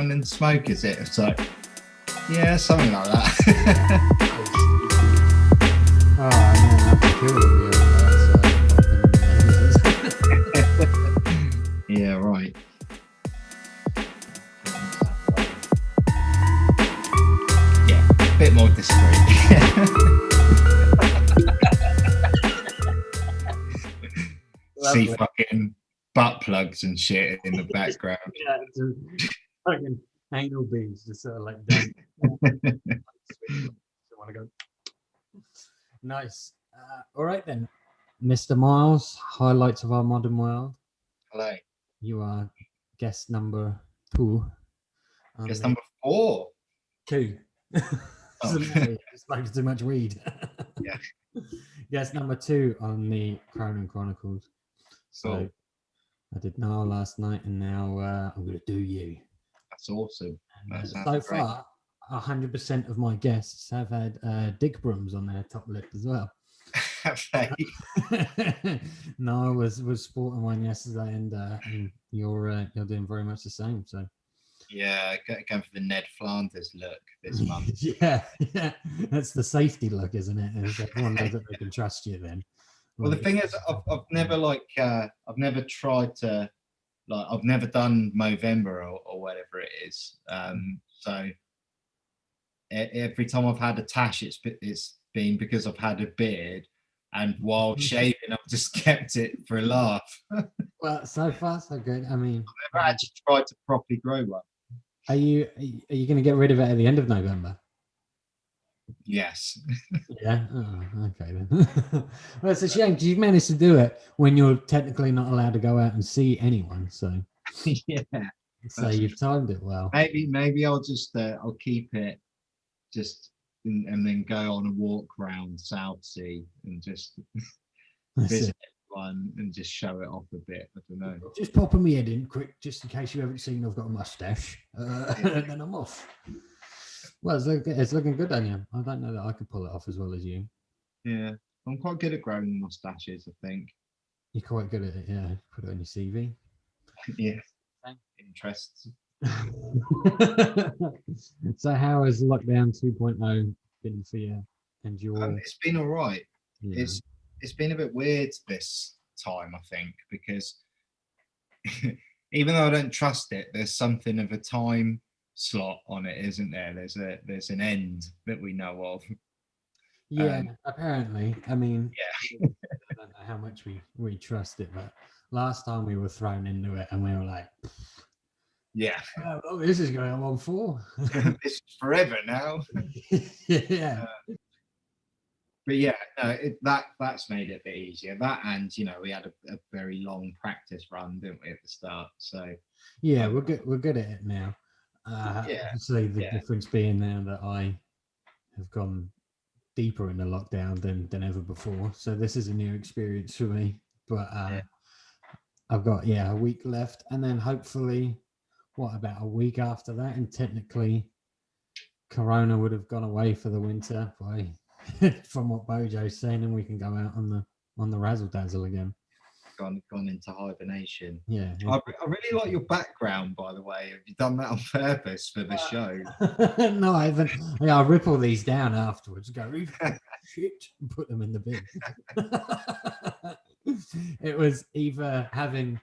sign and smoke, is it? It's like, yeah, something like that. Oh, man, I have to kill them. Yeah, right. Yeah, a bit more discreet. See fucking butt plugs and shit in the background. Yeah, just fucking anal beads just sort of like done. Want to go. Nice. All right then, Mr. Myles, highlights of our modern world. Hello. You are guest number 2. Guest number 4. 2. Smoked too much weed. Yeah. Guest number 2 on the Cronen Chronicles. So Cool. I did Niall last night, and now I'm going to do you. That's awesome. So far, 100% of my guests have had Dick Brooms on their top lip as well. Okay. Niall was sporting one yesterday, and you're doing very much the same. So yeah, going for the Ned Flanders look this month. yeah, that's the safety look, isn't it? Everyone knows that they can trust you then. Well, the thing is, I've never tried to, like, I've never done Movember or whatever it is. So every time I've had a tash, it's been because I've had a beard, and while shaving, I've just kept it for a laugh. Well, so far so good. I mean, I've never actually tried to properly grow one. Are you going to get rid of it at the end of November? Yes. Yeah. Oh, okay then. Well, it's a shame because you've managed to do it when you're technically not allowed to go out and see anyone. So yeah. So you've timed it well. Maybe I'll just I'll keep it just and then go on a walk around Southsea and just visit one and just show it off a bit. I don't know. Just popping my head in quick, just in case you haven't seen. I've got a mustache, and then I'm off. Well, it's looking good, Daniel. I don't know that I could pull it off as well as you. Yeah, I'm quite good at growing mustaches, I think. You're quite good at it, yeah. Put it on your CV. Yeah. Interests. So how has lockdown 2.0 been for you and your... It's been all right. Yeah. It's been a bit weird this time, I think, because even though I don't trust it, there's something of a time slot on it, isn't there? There's an end that we know of. Yeah, apparently. I mean, yeah. I don't know how much we trust it, but last time we were thrown into it and we were like, yeah, oh, this is going on for this is forever now. Yeah. But yeah, no, that's made it a bit easier. That, and we had a very long practice run, didn't we, at the start? So yeah, we're good at it now. Obviously, the difference being now that I have gone deeper in the lockdown than ever before. So this is a new experience for me. But I've got a week left, and then hopefully, about a week after that, and technically, Corona would have gone away for the winter from what Bojo's saying, and we can go out on the razzle dazzle again. Gone into hibernation. Yeah. I really like your background, by the way. Have you done that on purpose for the show? No, I haven't. I rip all these down afterwards. Go shit, and put them in the bin. It was either having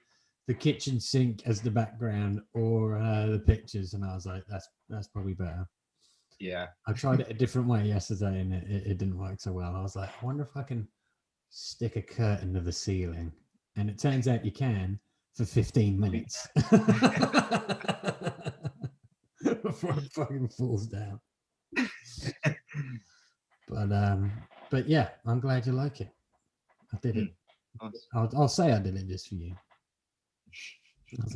the kitchen sink as the background or the pictures, and I was like, that's probably better. Yeah. I tried it a different way yesterday, and it didn't work so well. I was like, I wonder if I can stick a curtain to the ceiling. And it turns out you can for 15 minutes before it fucking falls down. But yeah, I'm glad you like it. I did it. Nice. I'll say I did it just for you.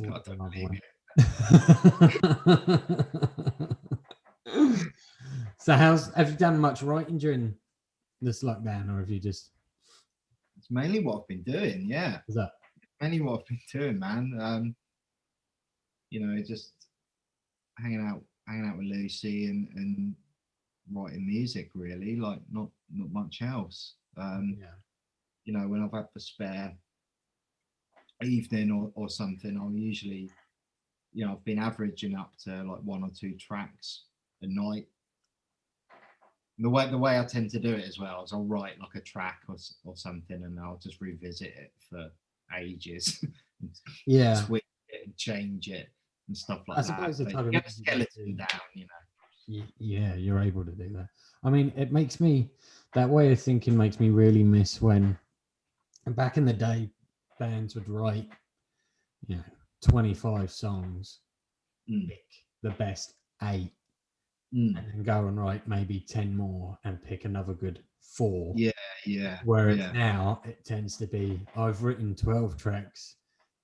That's another one. So have you done much writing during this lockdown, or have you just... It's mainly what I've been doing, yeah. Is that mainly what I've been doing, man? Just hanging out with Lucy and writing music, really. Like not much else. When I've had the spare evening or something, I'll usually I've been averaging up to like 1 or 2 tracks a night. The way I tend to do it as well is I'll write like a track or something, and I'll just revisit it for ages, Yeah, tweak it and change it and stuff like I that. suppose the But type of get a music skeleton down. yeah, you're able to do that. I mean, it makes me, that way of thinking makes me really miss when back in the day bands would write, 25 songs, pick the best 8, and then go and write maybe 10 more and pick another good 4. Yeah. Whereas now it tends to be, I've written 12 tracks,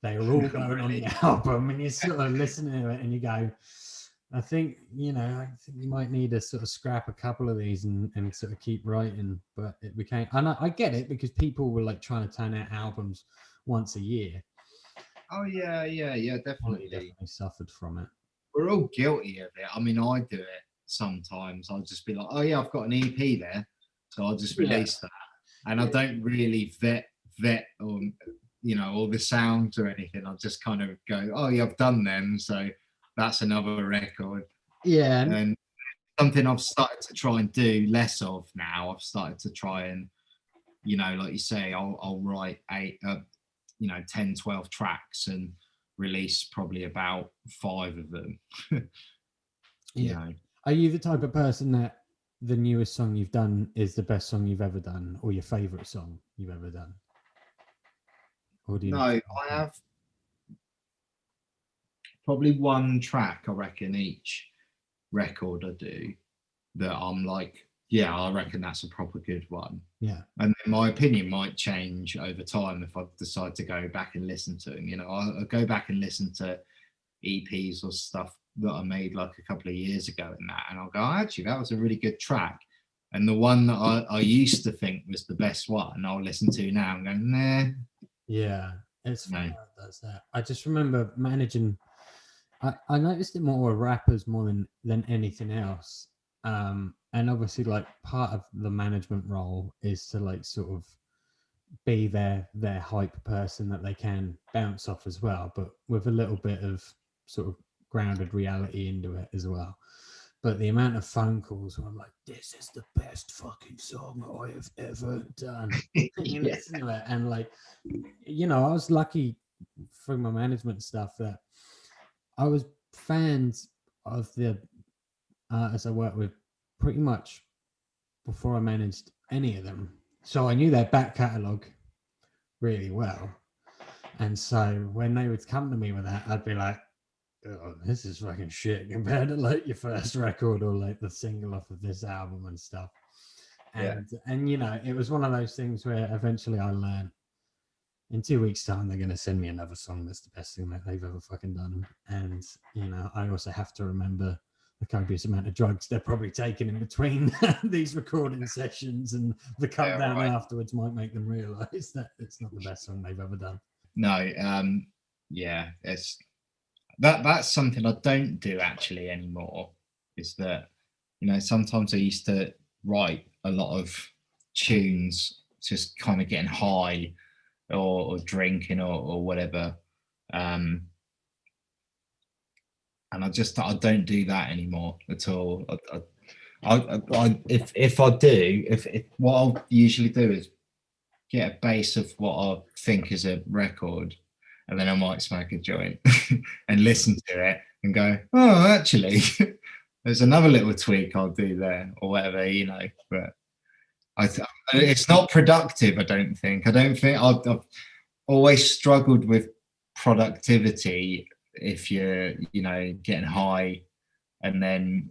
they are all going on the album, and you sort of listen to it and you go, I think you might need to sort of scrap a couple of these and sort of keep writing. But it became, and I get it, because people were like trying to turn out albums once a year. Oh yeah, definitely Suffered from it. We're all guilty of it. I mean, I do it sometimes. I'll just be like, oh yeah, I've got an EP there, so I'll just release that, and I don't really vet or all the sounds or anything. I'll just kind of go, oh yeah, I've done them, so that's another record. Yeah. And something I've started to try and do less of now. I've started to try and, like you say, I'll write 10, 12 tracks and release probably about 5 of them. Are you the type of person that the newest song you've done is the best song you've ever done, or your favorite song you've ever done? Or do you? No, I have probably 1 track, I reckon, each record I do that I'm like, yeah, I reckon that's a proper good one. Yeah. And my opinion might change over time if I decide to go back and listen to them. I'll go back and listen to EPs or stuff that I made like a couple of years ago and I'll go, oh, actually, that was a really good track. And the one that I used to think was the best one, I'll listen to now and go, nah. Yeah, it's funny how it does that. I just remember managing, I noticed it more with rappers more than anything else. And obviously, like, part of the management role is to like sort of be their hype person that they can bounce off as well, but with a little bit of sort of grounded reality into it as well. But the amount of phone calls where I'm like, this is the best fucking song I have ever done. You listen to it, and like, I was lucky through my management stuff that I was fans of the artists I worked with pretty much before I managed any of them. So I knew their back catalogue really well. And so when they would come to me with that, I'd be like, oh, this is fucking shit compared to like your first record or like the single off of this album and stuff. And it was one of those things where eventually I learned, in 2 weeks' time, they're going to send me another song that's the best thing that they've ever fucking done. And, I also have to remember the copious amount of drugs they're probably taking in between these recording sessions, and the cut down afterwards might make them realise that it's not the best song they've ever done. No, it's that's something I don't do actually anymore, is that, sometimes I used to write a lot of tunes just kind of getting high or drinking or whatever. And I don't do that anymore at all. If I do, if what I'll usually do is get a base of what I think is a record, and then I might smoke a joint and listen to it and go, oh, actually, there's another little tweak I'll do there or whatever, But it's not productive. I don't think I've always struggled with productivity if you're, getting high and then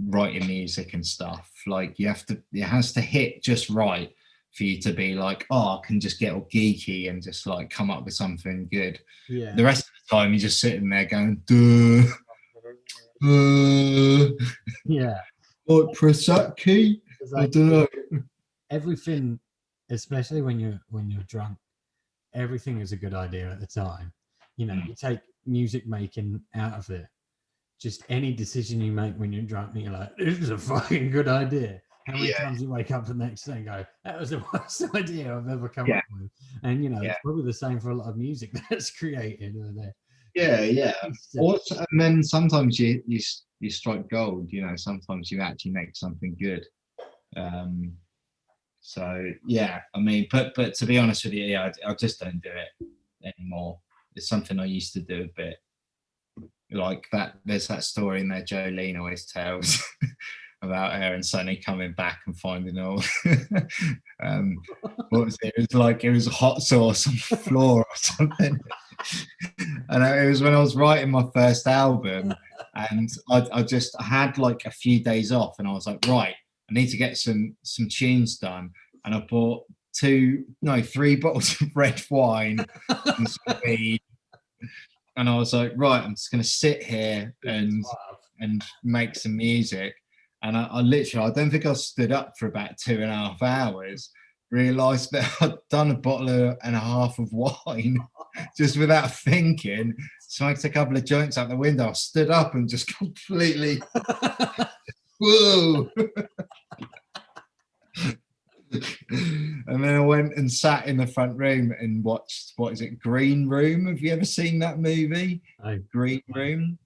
writing music and stuff. Like it has to hit just right for you to be like, oh, I can just get all geeky and just like come up with something good. Yeah. The rest of the time you're just sitting there going, duh. Yeah. Or press that key. I don't know. Everything, especially when you're drunk, everything is a good idea at the time. You take music making out of it. Just any decision you make when you're drunk, and you're like, this is a fucking good idea. How many times you wake up the next day and go, that was the worst idea I've ever come up with? And, it's probably the same for a lot of music that's created. Yeah. Also, and then sometimes you strike gold. Sometimes you actually make something good. So yeah, I mean, but to be honest with you, yeah, I just don't do it anymore. It's something I used to do a bit. Like that, there's that story in there Jolene always tells about her and suddenly coming back and finding all what was it? It was hot sauce on the floor or something. And it was when I was writing my first album, and I had like a few days off, and I was like, right, I need to get some tunes done, and I bought 3 bottles of red wine and some weed. And I was like, right, I'm just going to sit here and make some music. And I literally, I don't think I stood up for about 2.5 hours, realised that I'd done a bottle and a half of wine just without thinking, smoked a couple of joints out the window, I stood up and just completely, whoa. And then I went and sat in the front room and watched, what is it, Green Room? Have you ever seen that movie? Green Room?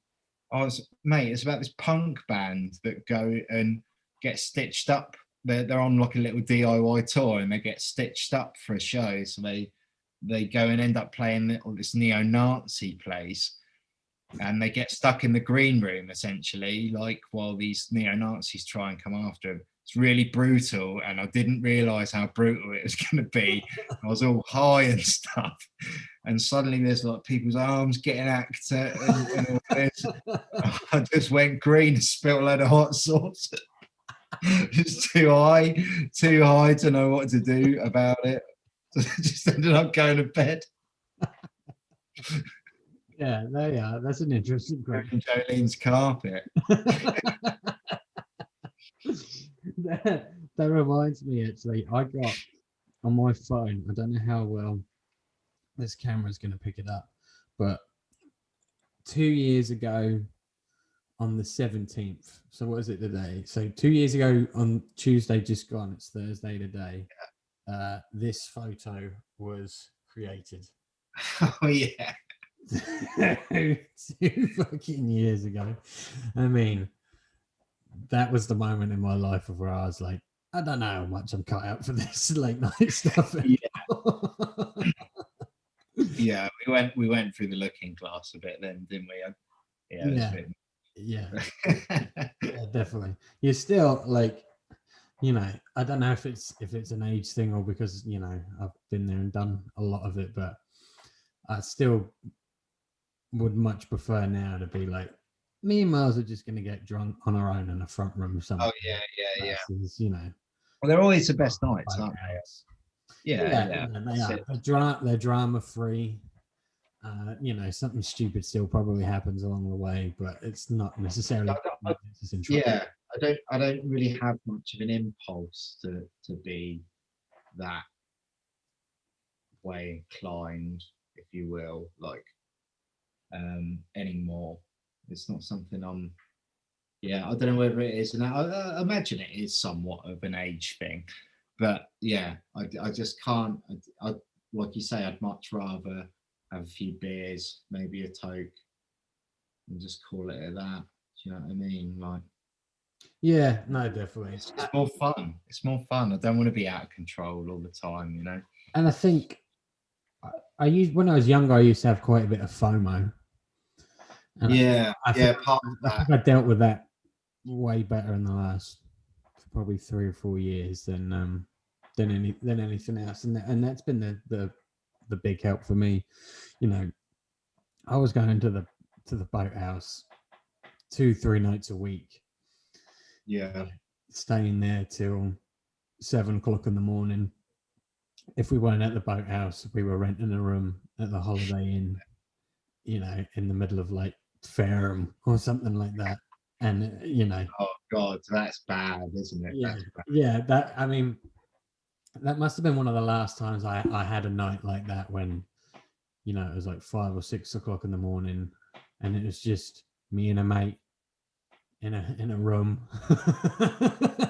It's about this punk band that go and get stitched up. They're on like a little DIY tour and they get stitched up for a show. So they go and end up playing this neo-Nazi place. And they get stuck in the green room, essentially, like while these neo-Nazis try and come after them. It's really brutal, and I didn't realise how brutal it was going to be. I was all high and stuff, and suddenly there's like people's arms getting hacked and all this. I just went green and spilled a load of hot sauce. Just too high to know what to do about it. Just ended up going to bed. Yeah, there you are. That's an interesting question. Jolene's carpet. That reminds me, actually, I got on my phone, I don't know how well this camera's going to pick it up, but 2 years ago on the 17th, so what is it today? So 2 years ago on Tuesday just gone, it's Thursday today, this photo was created. Oh, yeah. 2 fucking years ago. I mean, that was the moment in my life where I was like, I don't know how much I'm cut out for this late night stuff. Yeah, we went through the looking glass a bit then, didn't we? Yeah, definitely. You're still like, I don't know if it's an age thing or because I've been there and done a lot of it, but I still would much prefer now to be like, me and Myles are just going to get drunk on our own in a front room or something. Oh yeah. Well, they're always the best nights, aren't they? Yeah. They are. They're drama free. Something stupid still probably happens along the way, but it's not necessarily. I don't really have much of an impulse to be that way inclined, if you will, like anymore. It's not something I'm. Yeah, I don't know whether it is, and I imagine it is somewhat of an age thing, but yeah, I just can't. I like you say, I'd much rather have a few beers, maybe a toke, and just call it at that. Do you know what I mean? Like, yeah, no, definitely. It's more fun. It's more fun. I don't want to be out of control all the time, And I think when I was younger, I used to have quite a bit of FOMO. And I think I dealt with that way better in the last probably 3 or 4 years than anything else, and that's been the big help for me. I was going to the boathouse 2-3 nights a week. Yeah, staying there till 7 o'clock in the morning. If we weren't at the boathouse, we were renting a room at the Holiday Inn, in the middle of like Fareham or something like that. And oh god, that's bad, isn't it? Yeah. That must have been one of the last times I had a night like that when it was like 5 or 6 o'clock in the morning, and it was just me and a mate in a room.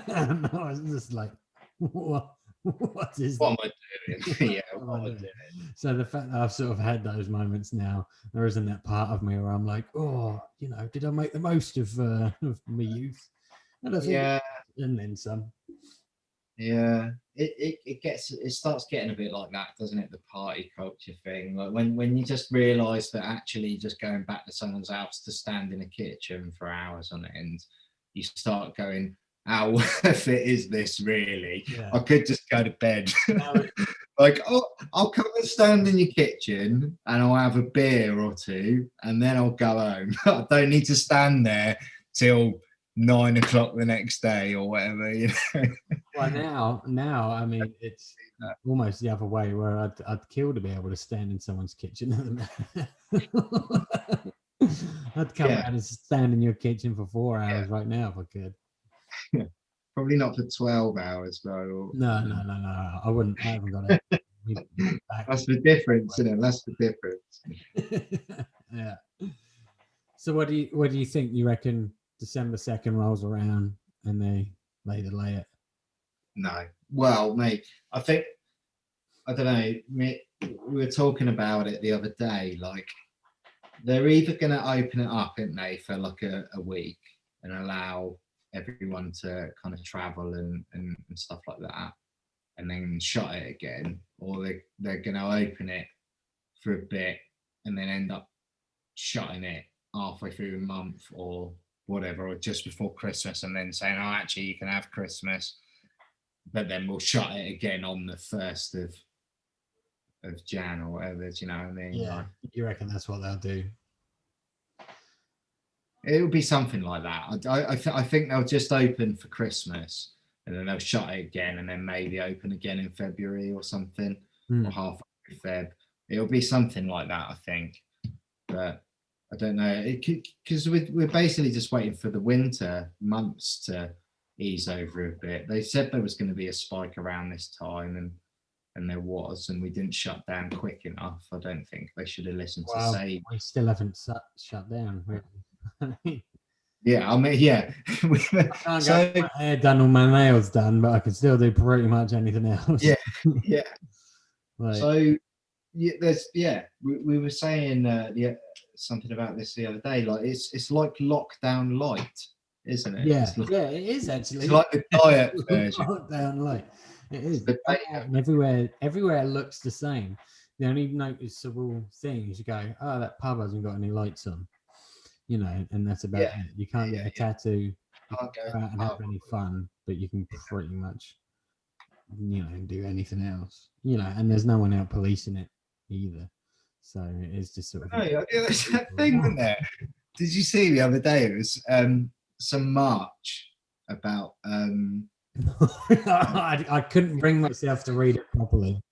And I was just like, what what am I doing? Yeah, what am I doing? So the fact that I've sort of had those moments now, there isn't that part of me where I'm like, oh, did I make the most of my youth? And I think, and then some. Yeah, it starts getting a bit like that, doesn't it? The party culture thing, like when you just realise that actually just going back to someone's house to stand in a kitchen for hours on end, you start going, how worth it is this really? Yeah. I could just go to bed. Like, oh, I'll come and stand in your kitchen and I'll have a beer or two and then I'll go home. I don't need to stand there till 9 o'clock the next day or whatever, Well, now, I mean, it's almost the other way where I'd kill to be able to stand in someone's kitchen. I'd come around and stand in your kitchen for 4 hours right now if I could. Yeah. Probably not for 12 hours though. No. I wouldn't. I haven't got it. That's the difference, isn't it? That's the difference. Yeah. So what do you think? You reckon December 2nd rolls around and they delay it? No. Well, mate, I think, I don't know, we were talking about it the other day, like they're either going to open it up, aren't they, for like a week and allow everyone to kind of travel and stuff like that and then shut it again, or they're going to open it for a bit and then end up shutting it halfway through the month or whatever, or just before Christmas and then saying, oh, actually you can have Christmas, but then we'll shut it again on the 1st of Jan or whatever, do you know what I mean? Yeah, like, you reckon that's what they'll do? It'll be something like that. I think they'll just open for Christmas and then they'll shut it again and then maybe open again in February or something, or half of Feb. It'll be something like that, I think. But I don't know, because we're basically just waiting for the winter months to ease over a bit. They said there was going to be a spike around this time, and there was, and we didn't shut down quick enough. I don't think they should have listened to say. We still haven't shut down. Yeah, I mean, yeah. I can't get my hair done or my nails done, but I can still do pretty much anything else. Yeah, yeah. So we were saying something about this the other day. Like it's like lockdown light, isn't it? Yeah, it is actually. It's like the diet version. Lockdown light. It is. And everywhere it looks the same. The only noticeable thing is you go, oh, that pub hasn't got any lights on, and that's about it. You can't get a tattoo, you can't go out and have any fun, but you can pretty much, do anything else, and there's no one out policing it either. So it is just sort of. Oh, yeah, there's that thing, wasn't there? Did you see the other day? It was some march about. I couldn't bring myself to read it properly.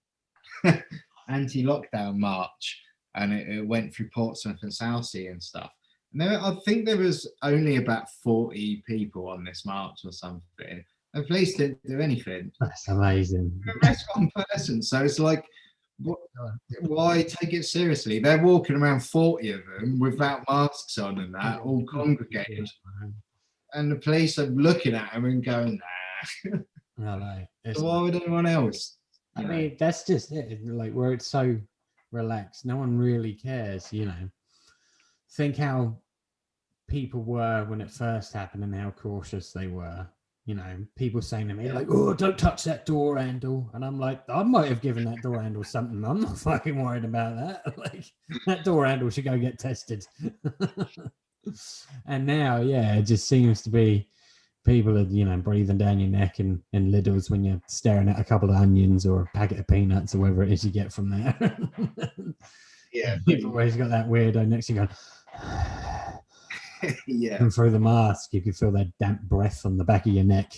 Anti-lockdown march, and it went through Portsmouth and Southsea and stuff. And I think there was only about 40 people on this march or something. The police didn't do anything. That's amazing. That's one person. So it's like, why take it seriously? They're walking around 40 of them without masks on and that, all congregated. And the police are looking at them and going, nah. So why would anyone else? I mean, that's just it. Like, where it's so relaxed, no one really cares, Think how people were when it first happened and how cautious they were. People saying to me, like, oh, don't touch that door handle. And I'm like, I might have given that door handle something. I'm not fucking worried about that. Like, that door handle should go get tested. And now, it just seems to be people are, breathing down your neck in Lidl's when you're staring at a couple of onions or a packet of peanuts or whatever it is you get from there. Yeah. People always got that weirdo next to you going, yeah. And through the mask, you can feel that damp breath on the back of your neck.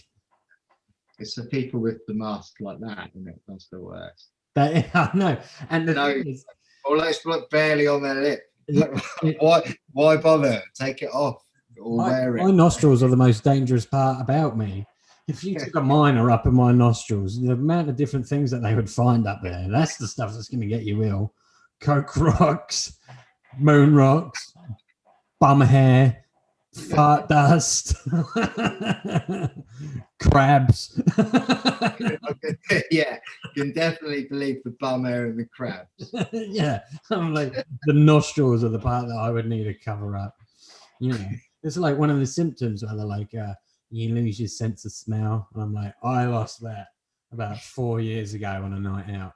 It's the people with the mask like that, isn't it? That's the worst. I know. And the thing is, or it's like barely on their lip. Why bother? Take it off or wear it. My nostrils are the most dangerous part about me. If you took a miner up in my nostrils, the amount of different things that they would find up there, that's the stuff that's going to get you ill. Coke rocks, moon rocks, bum hair, fart dust, crabs. Yeah, can definitely believe the bum air and the crabs. Yeah, I'm like the nostrils are the part that I would need to cover up. You know, it's like one of the symptoms where they're like, you lose your sense of smell, and I'm like, I lost that about 4 years ago on a night out.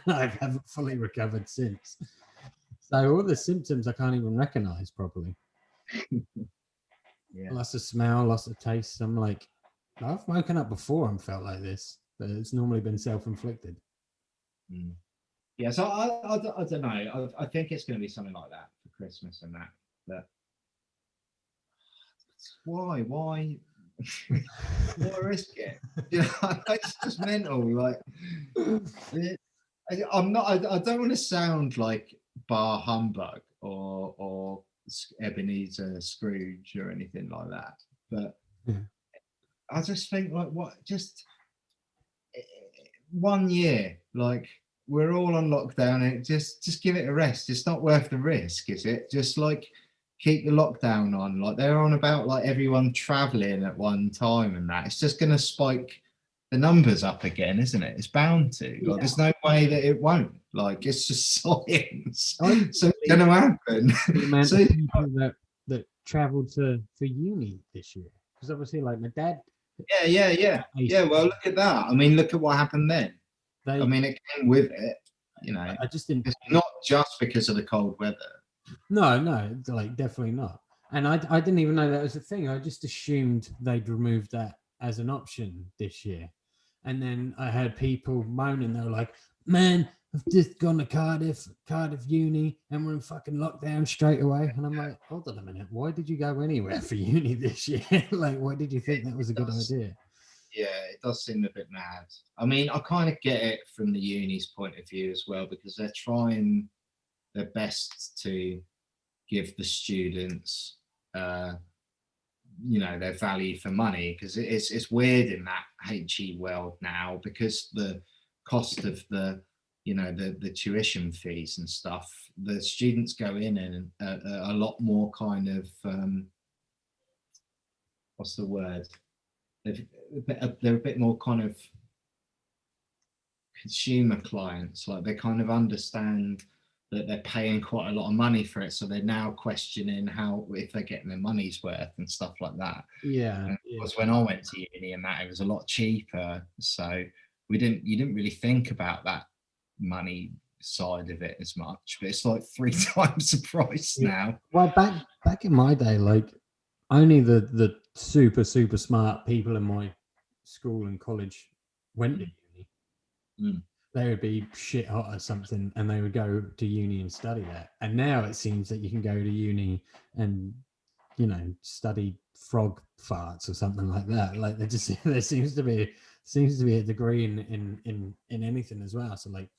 I haven't fully recovered since. So all the symptoms I can't even recognize properly. Yeah. Loss of smell, loss of taste. I'm like, I've woken up before and felt like this, but it's normally been self-inflicted. Yeah, so I don't know. I think it's going to be something like that for Christmas and that. But why? Why risk it? You know, it's just mental. Like, I'm not. I don't want to sound like bar humbug or Ebenezer Scrooge or anything like that. But I just think like, what? Just 1 year, like we're all on lockdown, and just give it a rest. It's not worth the risk, is it? Just like keep the lockdown on. Like they're on about like everyone traveling at one time and that. It's just going to spike the numbers up again, isn't it? It's bound to. Like there's no way that it won't. Like it's just science. So it's going to happen. The amount of people that travelled for uni this year, because obviously, like my dad. Yeah. Well, look at that. I mean, look at what happened then. I mean, it came with it. You know, I just didn't. It's not just because of the cold weather. No, like definitely not. And I didn't even know that was a thing. I just assumed they'd removed that as an option this year. And then I heard people moaning. They were like, "Man, I've just gone to Cardiff Uni, and we're in fucking lockdown straight away." And I'm like, "Hold on a minute. Why did you go anywhere for uni this year? Like, why did you think that was a good idea?" Yeah, it does seem a bit mad. I mean, I kind of get it from the uni's point of view as well, because they're trying their best to give the students, their value for money, because it's weird in that HE world now, because the cost of the tuition fees and stuff, the students go in and a lot more kind of what's the word? They're a bit more kind of consumer clients. Like they kind of understand that they're paying quite a lot of money for it, so they're now questioning how if they're getting their money's worth and stuff like that. Yeah. Because when I went to uni and that, it was a lot cheaper, so you didn't really think about that money side of it as much, but it's like 3 times the price now. Well, back in my day, like only the super smart people in my school and college went to uni. They would be shit hot or something, and they would go to uni and study that. And now it seems that you can go to uni and study frog farts or something like that. Like there seems to be a degree in anything as well. So like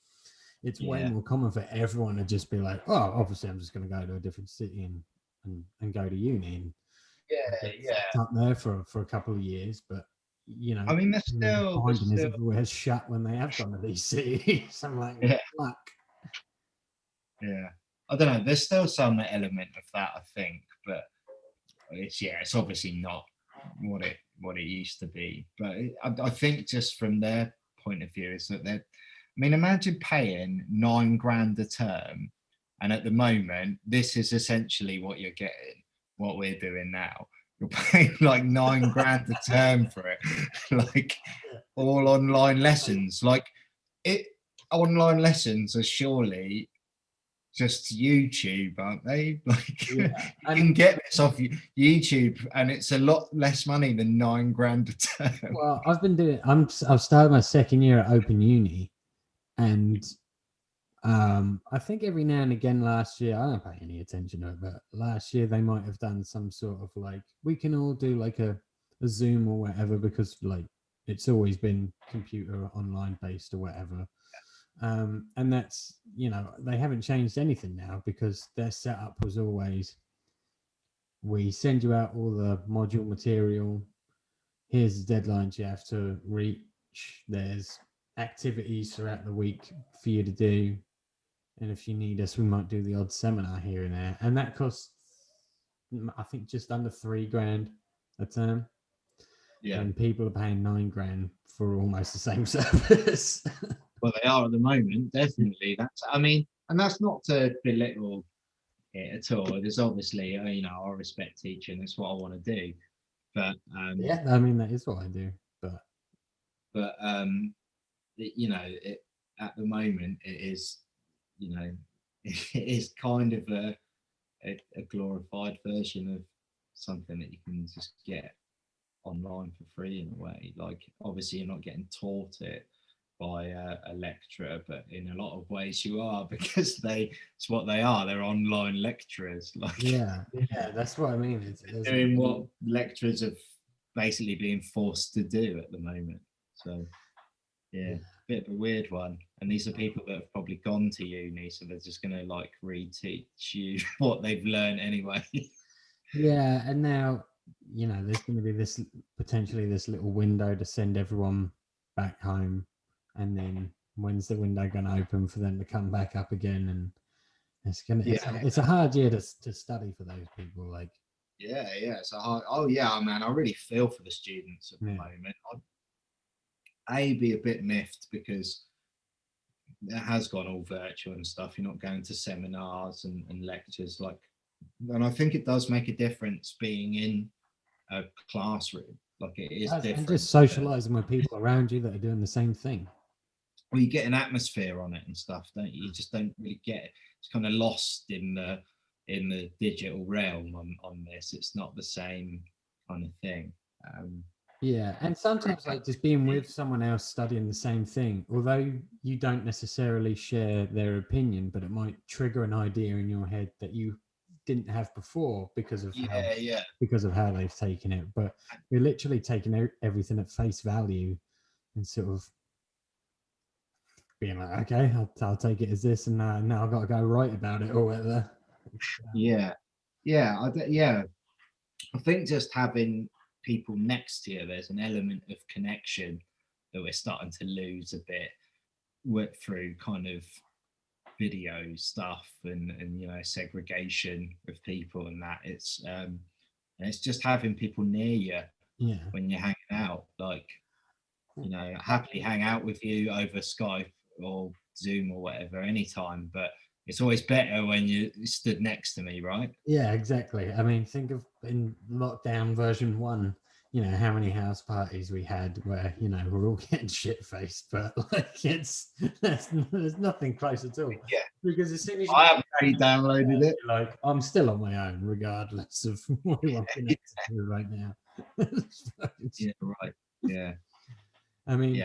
it's way more common for everyone to just be like, oh, obviously I'm just going to go to a different city and go to uni and up there for a couple of years. But I mean, finding is everywhere shut when they have gone to these cities. I'm like, luck. Yeah, I don't know. There's still some element of that, I think, but it's obviously not what it used to be. But I think just from their point of view is that I mean, imagine paying £9,000 a term, and at the moment, this is essentially what you're getting. What we're doing now, you're paying like £9,000 a term for it, like all online lessons. Like online lessons are surely just YouTube, aren't they? Like you can get this off YouTube, and it's a lot less money than £9,000 a term. Well, I've started my second year at Open Uni, and I think every now and again last year, I don't pay any attention to it, but last year they might have done some sort of like, we can all do like a Zoom or whatever, because like it's always been computer online based or whatever. And that's, they haven't changed anything now, because their setup was always, we send you out all the module material. Here's the deadlines you have to reach. There's activities throughout the week for you to do. And if you need us, we might do the odd seminar here and there. And that costs, I think, just under £3,000 a term. and people are paying $9,000 for almost the same service. Well, they are at the moment, definitely. And that's not to belittle it at all. There's obviously, I respect teaching. That's what I want to do. But yeah, I mean, that is what I do. But at the moment, it is, it is kind of a glorified version of something that you can just get online for free in a way. Like, obviously, you're not getting taught it by a lecturer, but in a lot of ways you are, because it's what they are. They're online lecturers. Like, yeah, that's what I mean. It's doing what lecturers are basically being forced to do at the moment. So yeah, bit of a weird one. And these are people that have probably gone to uni, so they're just going to like reteach you what they've learned anyway. Yeah, and now there's going to be this potentially this little window to send everyone back home, and then when's the window going to open for them to come back up again? And it's a hard year to study for those people. Like, it's a hard. Oh yeah, man, I really feel for the students at the moment. I'd be a bit miffed because it has gone all virtual and stuff. You're not going to seminars and lectures, and I think it does make a difference being in a classroom. Like, it is different. And just socializing with people around you that are doing the same thing. Well, you get an atmosphere on it and stuff, don't you? You just don't really get it. It's kind of lost in the digital realm on this. It's not the same kind of thing. Yeah, and sometimes like just being with someone else studying the same thing, although you don't necessarily share their opinion, but it might trigger an idea in your head that you didn't have before because of how they've taken it. But you're literally taking everything at face value and sort of being like, okay, I'll take it as this, and now I've got to go write about it or whatever. I think just having people next to you, there's an element of connection that we're starting to lose a bit through kind of video stuff and segregation of people and that. It's just having people near you when you're hanging out, like, happily hang out with you over Skype or Zoom or whatever anytime, but it's always better when you stood next to me, right? Yeah, exactly. I mean, think of in lockdown version 1, how many house parties we had where, we're all getting shit-faced, but like there's nothing close at all. Yeah. Because as soon as I haven't re-downloaded it. Like, I'm still on my own, regardless of what I'm connected to right now. Yeah, right. Yeah. I mean,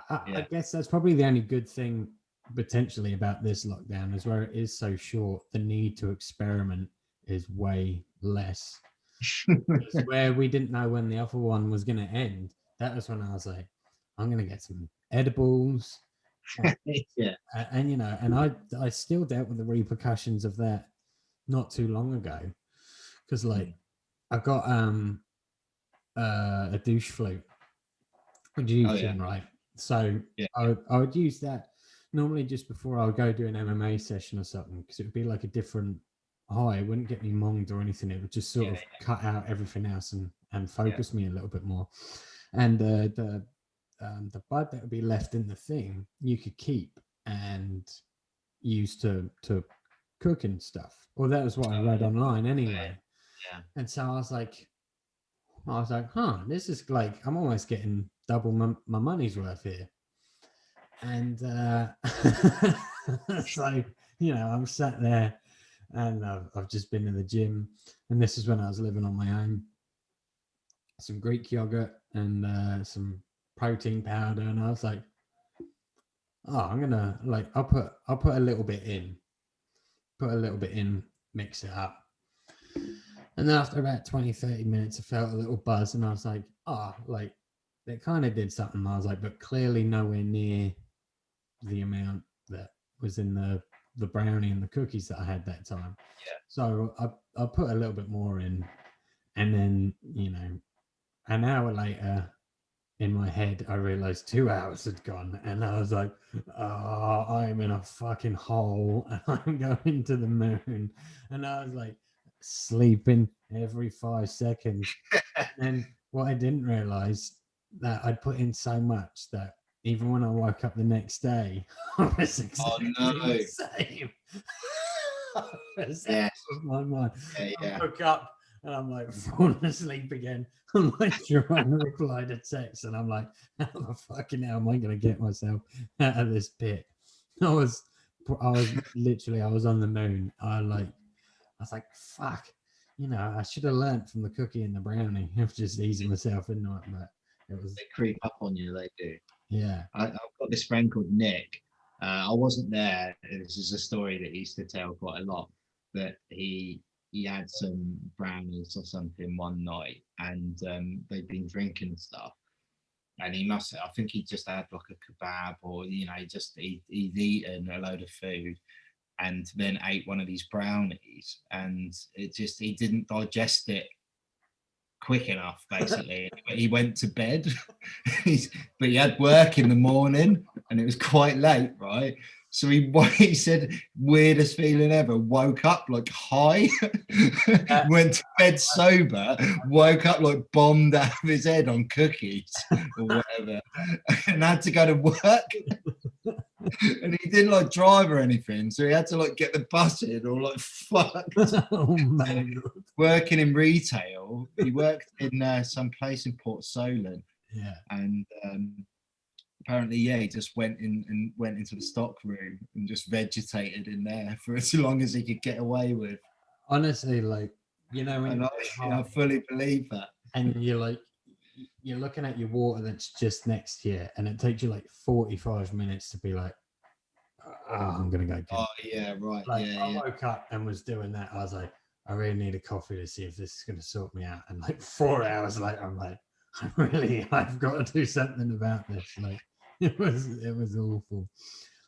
I guess that's probably the only good thing potentially about this lockdown, is where it is so short, the need to experiment is way less. Where we didn't know when the other one was going to end, that was when I was like, I'm going to get some edibles. And I still dealt with the repercussions of that not too long ago, because like I got a douche flute, right? So I would use that normally just before I would go do an MMA session or something, because it would be like a different high. It wouldn't get me monged or anything. It would just sort of cut out everything else and focus me a little bit more. And the bud that would be left in the thing, you could keep and use to cook and stuff. Well, that was what I read online anyway. And so I was like, this is like, I'm almost getting double my money's worth here. And so, I'm sat there and I've just been in the gym, and this is when I was living on my own. Some Greek yogurt and some protein powder, and I was like, I'm gonna I'll put a little bit in, mix it up. And then after about 20-30 minutes, I felt a little buzz, and I was like, it kind of did something. I was like, but clearly nowhere near the amount that was in the brownie and the cookies that I had that time. So I put a little bit more in, and then, an hour later, in my head, I realized 2 hours had gone, and I was like, I'm in a fucking hole, and I'm going to the moon. And I was like sleeping every 5 seconds. And what I didn't realize that I'd put in so much that even when I woke up the next day, I was exactly the same. Yeah. With my mind. Yeah, I yeah. woke up and I'm like falling asleep again. I'm like trying to reply to text, and I'm like, how the fucking hell am I going to get myself out of this pit? I was literally, I was on the moon. I was like, fuck, you know, I should have learned from the cookie and the brownie of just easing myself into it, but it was. They creep up on you, they do. Yeah. I've got this friend called Nick. I wasn't there. This is a story that he used to tell quite a lot. But he had some brownies or something one night, and they'd been drinking and stuff. And he must, I think he just had like a kebab, or you know, he'd eaten a load of food, and then ate one of these brownies, and he didn't digest it quick enough, basically. He went to bed, but he had work in the morning, and it was quite late, right? So he said, weirdest feeling ever. Woke up like high, went to bed sober, woke up like bombed out of his head on cookies or whatever, and had to go to work. And he didn't like drive or anything, so he had to like get the bus in, or like fucked. Oh my God. Working in retail, he worked in some place in Port Solent. Yeah. And apparently, yeah, he just went into the stock room and just vegetated in there for as long as he could get away with. Honestly, like, you know, when I fully believe that. And you're looking at your water that's just next to you, and it takes you like 45 minutes to be like, oh, I'm gonna go. Oh yeah, right. Like, yeah, I yeah. woke up and was doing that. I was like, I really need a coffee to see if this is gonna sort me out. And like 4 hours later, I'm like, I've got to do something about this. Like, it was awful.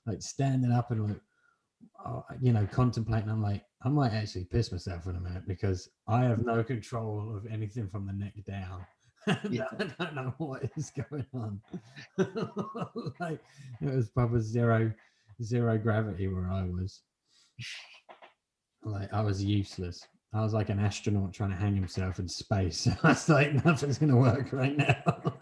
Like standing up and like, you know, contemplating. I'm like, I might actually piss myself in a minute because I have no control of anything from the neck down. Yeah. I don't know what is going on. Like, it was probably zero gravity where I was. Like, I was useless. I was like an astronaut trying to hang himself in space. I was like, nothing's gonna work right now.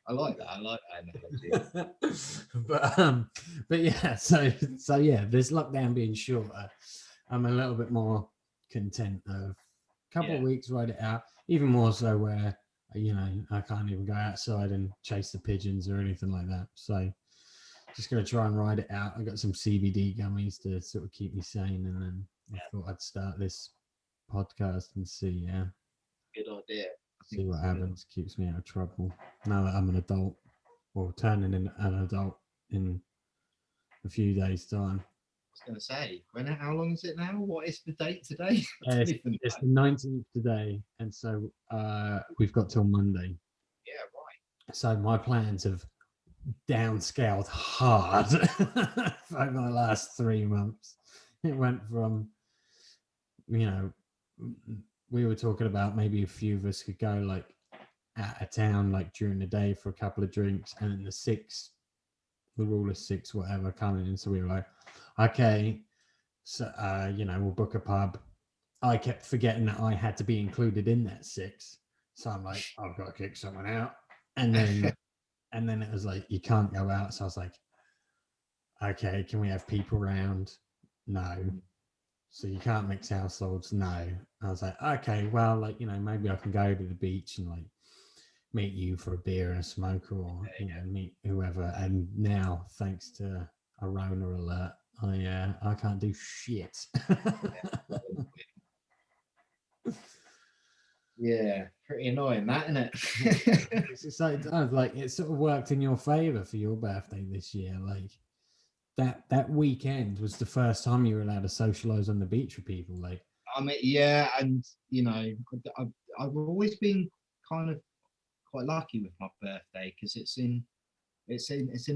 I like that analogy. but yeah, so yeah, this lockdown being shorter, I'm a little bit more content of a couple of weeks, ride it out. Even more so where, you know, I can't even go outside and chase the pigeons or anything like that. So just gonna try and ride it out. I got some CBD gummies to sort of keep me sane, and then I thought I'd start this podcast and see. Yeah, good idea. See what happens. Keeps me out of trouble. Now that I'm an adult, or turning in an adult in a few days' time. I was going to say, how long is it now? What is the date today? It's the 19th today, and so we've got till Monday. Yeah, right. So my plans have downscaled hard over the last 3 months. It went from, you know, we were talking about maybe a few of us could go like out of town like during the day for a couple of drinks, and then the rule of 6, whatever, coming in. So we were like, okay, so you know, we'll book a pub. I kept forgetting that I had to be included in that 6, so I'm like, I've got to kick someone out, and then it was like, you can't go out. So I was like, okay, can we have people around? No. So you can't mix households? No. I was like, okay, well, like, you know, maybe I can go to the beach and like meet you for a beer and a smoke, or you know, meet whoever. And now, thanks to a Rona alert, I can't do shit. Yeah, pretty annoying, that, isn't it? It's exciting. Like, it sort of worked in your favor for your birthday this year. Like that weekend was the first time you were allowed to socialize on the beach with people. Like, I mean, yeah, and you know, I've always been kind of quite lucky with my birthday because it's in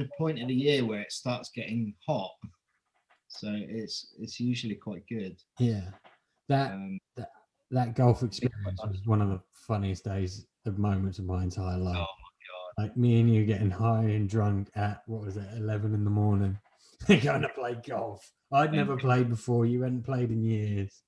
a point of the year where it starts getting hot, so it's usually quite good. Yeah, that golf experience was one of the funniest days of moments of my entire life. Oh my God! Like me and you getting high and drunk at, what was it, 11 in the morning, going to play golf. I'd never played before. You hadn't played in years.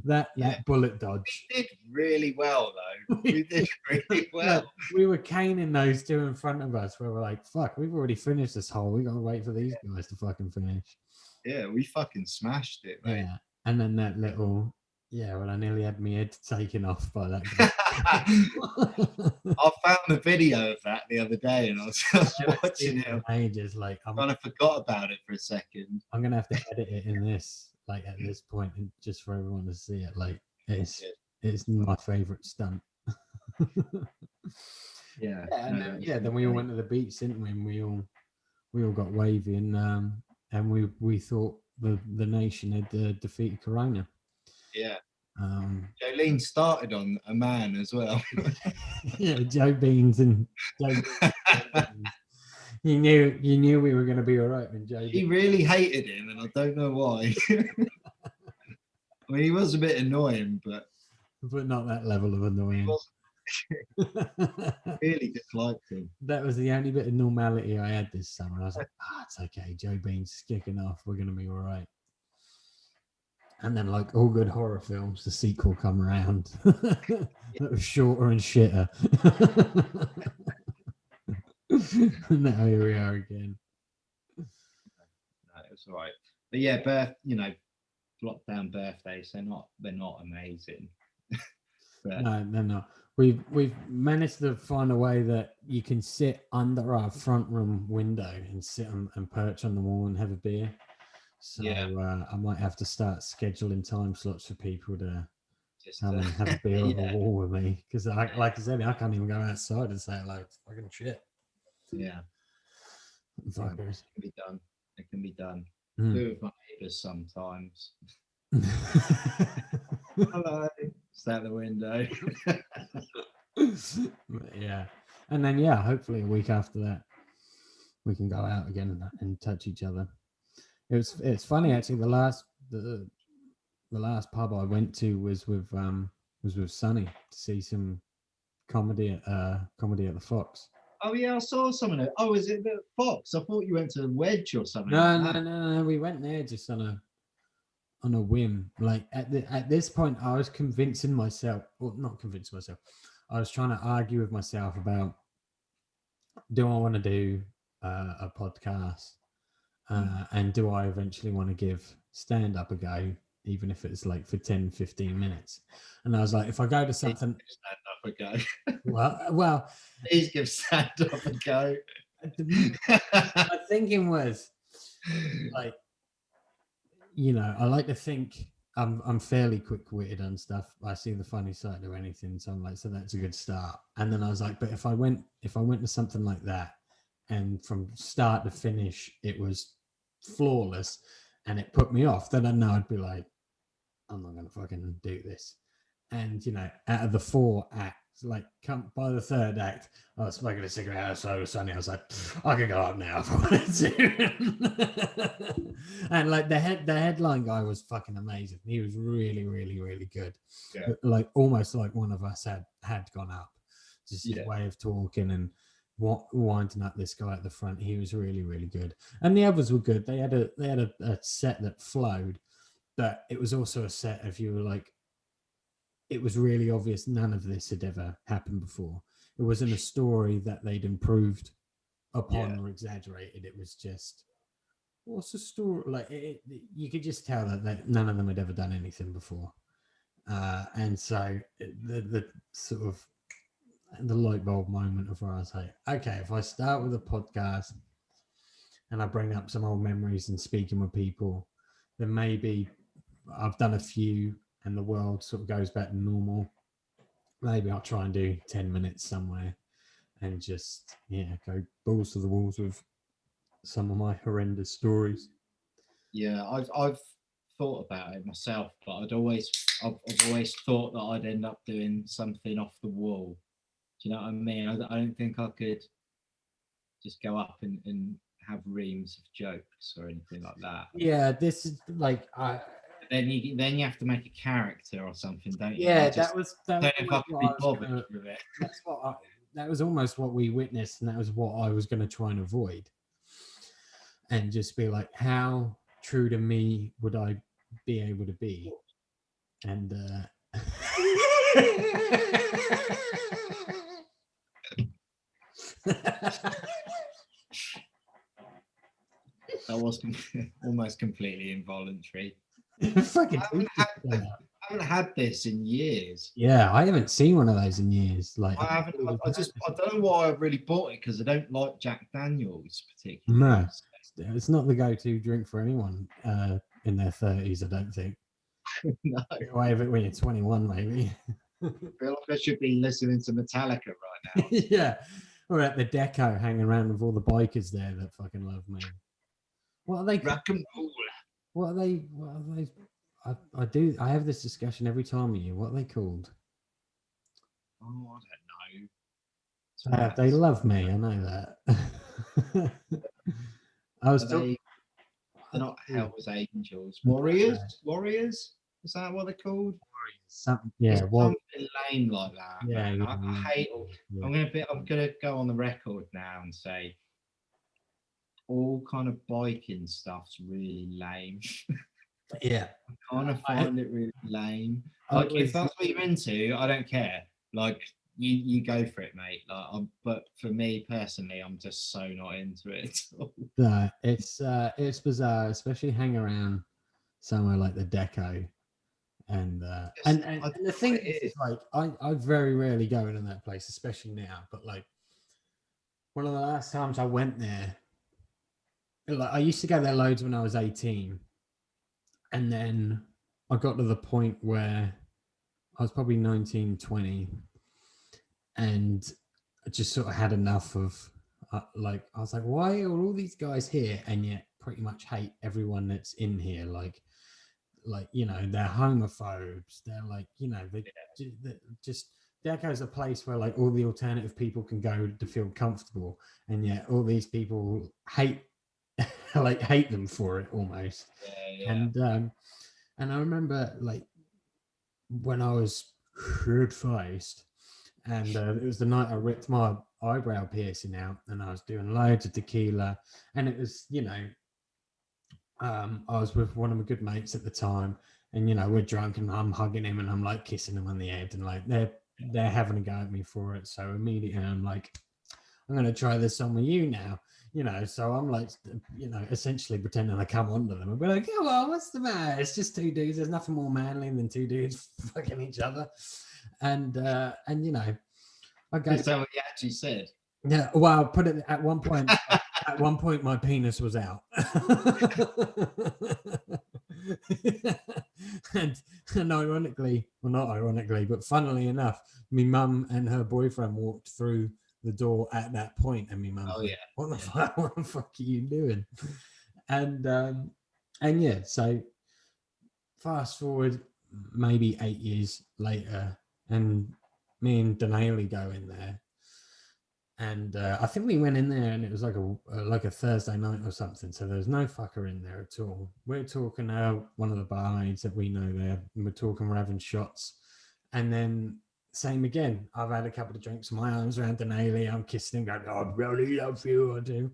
that bullet dodge. We did really well though. We did really well. We were caning those two in front of us where we're like, fuck, we've already finished this hole. We gotta wait for these guys to fucking finish. Yeah, we fucking smashed it, mate. Yeah. And then that little I nearly had my head taken off by that guy. I found the video of that the other day and I was watching it. Ages, like I kind of forgot about it for a second. I'm gonna have to edit it in this, like at this point, just for everyone to see it. Like it's my favorite stunt. Then we all went to the beach, didn't we? And we all got wavy, and we thought the nation had defeated Corona. Yeah. Jolene started on a man as well. Yeah, Joe Beans and Joe Beans. You knew we were going to be all right when Joe. He really hated him, and I don't know why. I mean, he was a bit annoying, but not that level of annoying. Really disliked him. That was the only bit of normality I had this summer. I was like, it's okay. Joe Bean's kicking off. We're going to be all right. And then, like all good horror films, the sequel come around. That was shorter and shitter. And now here we are again. No, it was all right. But yeah, lockdown birthdays, they're not amazing. But... No, they're not. We've managed to find a way that you can sit under our front room window and sit and perch on the wall and have a beer. So I might have to start scheduling time slots for people to just have a beer on the wall with me, because like I said, I can't even go outside and say like fucking shit. Yeah, it can be done. It can be done. Do it with my neighbours sometimes. Hello, stand at the window. Yeah, and then hopefully a week after that we can go out again and touch each other. It's funny actually. The last pub I went to was with Sonny to see some comedy at the Fox. Oh yeah, I saw some of it. Oh, is it the Fox? I thought you went to the Wedge or something. No. We went there just on a whim. Like at this point, I was convincing myself, or not convincing myself. I was trying to argue with myself about, do I want to do a podcast? And do I eventually want to give stand-up a go, even if it's like for 10, 15 minutes? And I was like, if I go to something... Stand-up a go. Well... Please give stand-up a go. My thinking was, like, I like to think I'm fairly quick-witted and stuff. I see the funny side of anything, so I'm like, so that's a good start. And then I was like, but if I went to something like that, and from start to finish it was flawless and it put me off, then I know I'd be like, I'm not gonna fucking do this. And out of the 4 acts, like come by the 3rd act, I was smoking a cigarette outside with Sonny. I was like, I can go up now if I wanted to. And like the headline guy was fucking amazing. He was really, really, really good. Yeah. Like almost like one of us had gone up. Just his way of talking and winding up this guy at the front. He was really, really good. And the others were good. They had a set that flowed, but it was also a set if you were like, it was really obvious none of this had ever happened before. It wasn't a story that they'd improved upon or exaggerated. It was just, what's the story? Like you could just tell that none of them had ever done anything before. And so the sort of the light bulb moment of where I say, okay, if I start with a podcast and I bring up some old memories and speaking with people, then maybe I've done a few and the world sort of goes back to normal. Maybe I'll try and do 10 minutes somewhere and just, go balls to the walls with some of my horrendous stories. Yeah, I've thought about it myself, but I've always thought that I'd end up doing something off the wall. Do you know what I mean? I don't think I could just go up and have reams of jokes or anything like that. Yeah, this is like Then you have to make a character or something, don't you? Yeah, that was don't know if I could be bothered with it. That was almost what we witnessed, and that was what I was going to try and avoid. And just be like, how true to me would I be able to be? And that was almost completely involuntary. Fucking I haven't had this in years. Yeah, I haven't seen one of those in years. Like, I haven't. I don't know why I really bought it, because I don't like Jack Daniels particularly. no, it's not the go-to drink for anyone in their 30s. I don't think. No. Get away with it when you're 21, maybe. I feel like I should be listening to Metallica right now. Yeah, or at the deco, hanging around with all the bikers there that fucking love me. What are they? Rock and roll. What are they? What are they? I have this discussion every time with you. What are they called? Oh, I don't know. They love me. I know that. I was talking. They're not Hell's Angels. Warriors. Warriors. Is that what they're called? Something lame like that. Yeah, man. I hate. Yeah. I'm gonna go on the record now and say all kind of biking stuff's really lame. Yeah, I kind of find it really lame. Like, if that's what you're into, I don't care. Like, you go for it, mate. Like, but for me personally, I'm just so not into it. No, it's bizarre, especially hang around somewhere like the Deco, and the thing is, like, I very rarely go into that place, especially now. But like, one of the last times I went there, like, I used to go there loads when I was 18, and then I got to the point where I was probably 19, 20, and I just sort of had enough of, like, I was like, why are all these guys here and yet pretty much hate everyone that's in here? Like, you know, they're homophobes. They're like, you know, they just Deco's a place where like all the alternative people can go to feel comfortable, and yet all these people hate hate them for it almost. And I remember, like, when I was shit-faced, and it was the night I ripped my eyebrow piercing out, and I was doing loads of tequila, and it was, you know, I was with one of my good mates at the time, and, you know, we're drunk, and I'm hugging him, and I'm like kissing him on the head, and like they're having a go at me for it. So immediately I'm like, I'm gonna try this on with you now, you know. So I'm like, you know, essentially pretending I come onto them and be like, come on, what's the matter? It's just two dudes. There's nothing more manly than two dudes fucking each other. And you know, okay. Is that what you actually said? Yeah. Well, put it at one point. At one point, my penis was out. and ironically, well, not ironically, but funnily enough, my mum and her boyfriend walked through the door at that point, and my mum, oh yeah, what the fuck are you doing? And yeah, so fast forward maybe 8 years later, and me and Denali go in there, and I think we went in there, and it was like a Thursday night or something, so there's no fucker in there at all. We're talking one of the barmaids that we know there, and we're having shots, and then same again. I've had a couple of drinks, my arms around Denali, I'm kissing him, going, oh, I really love you, I do.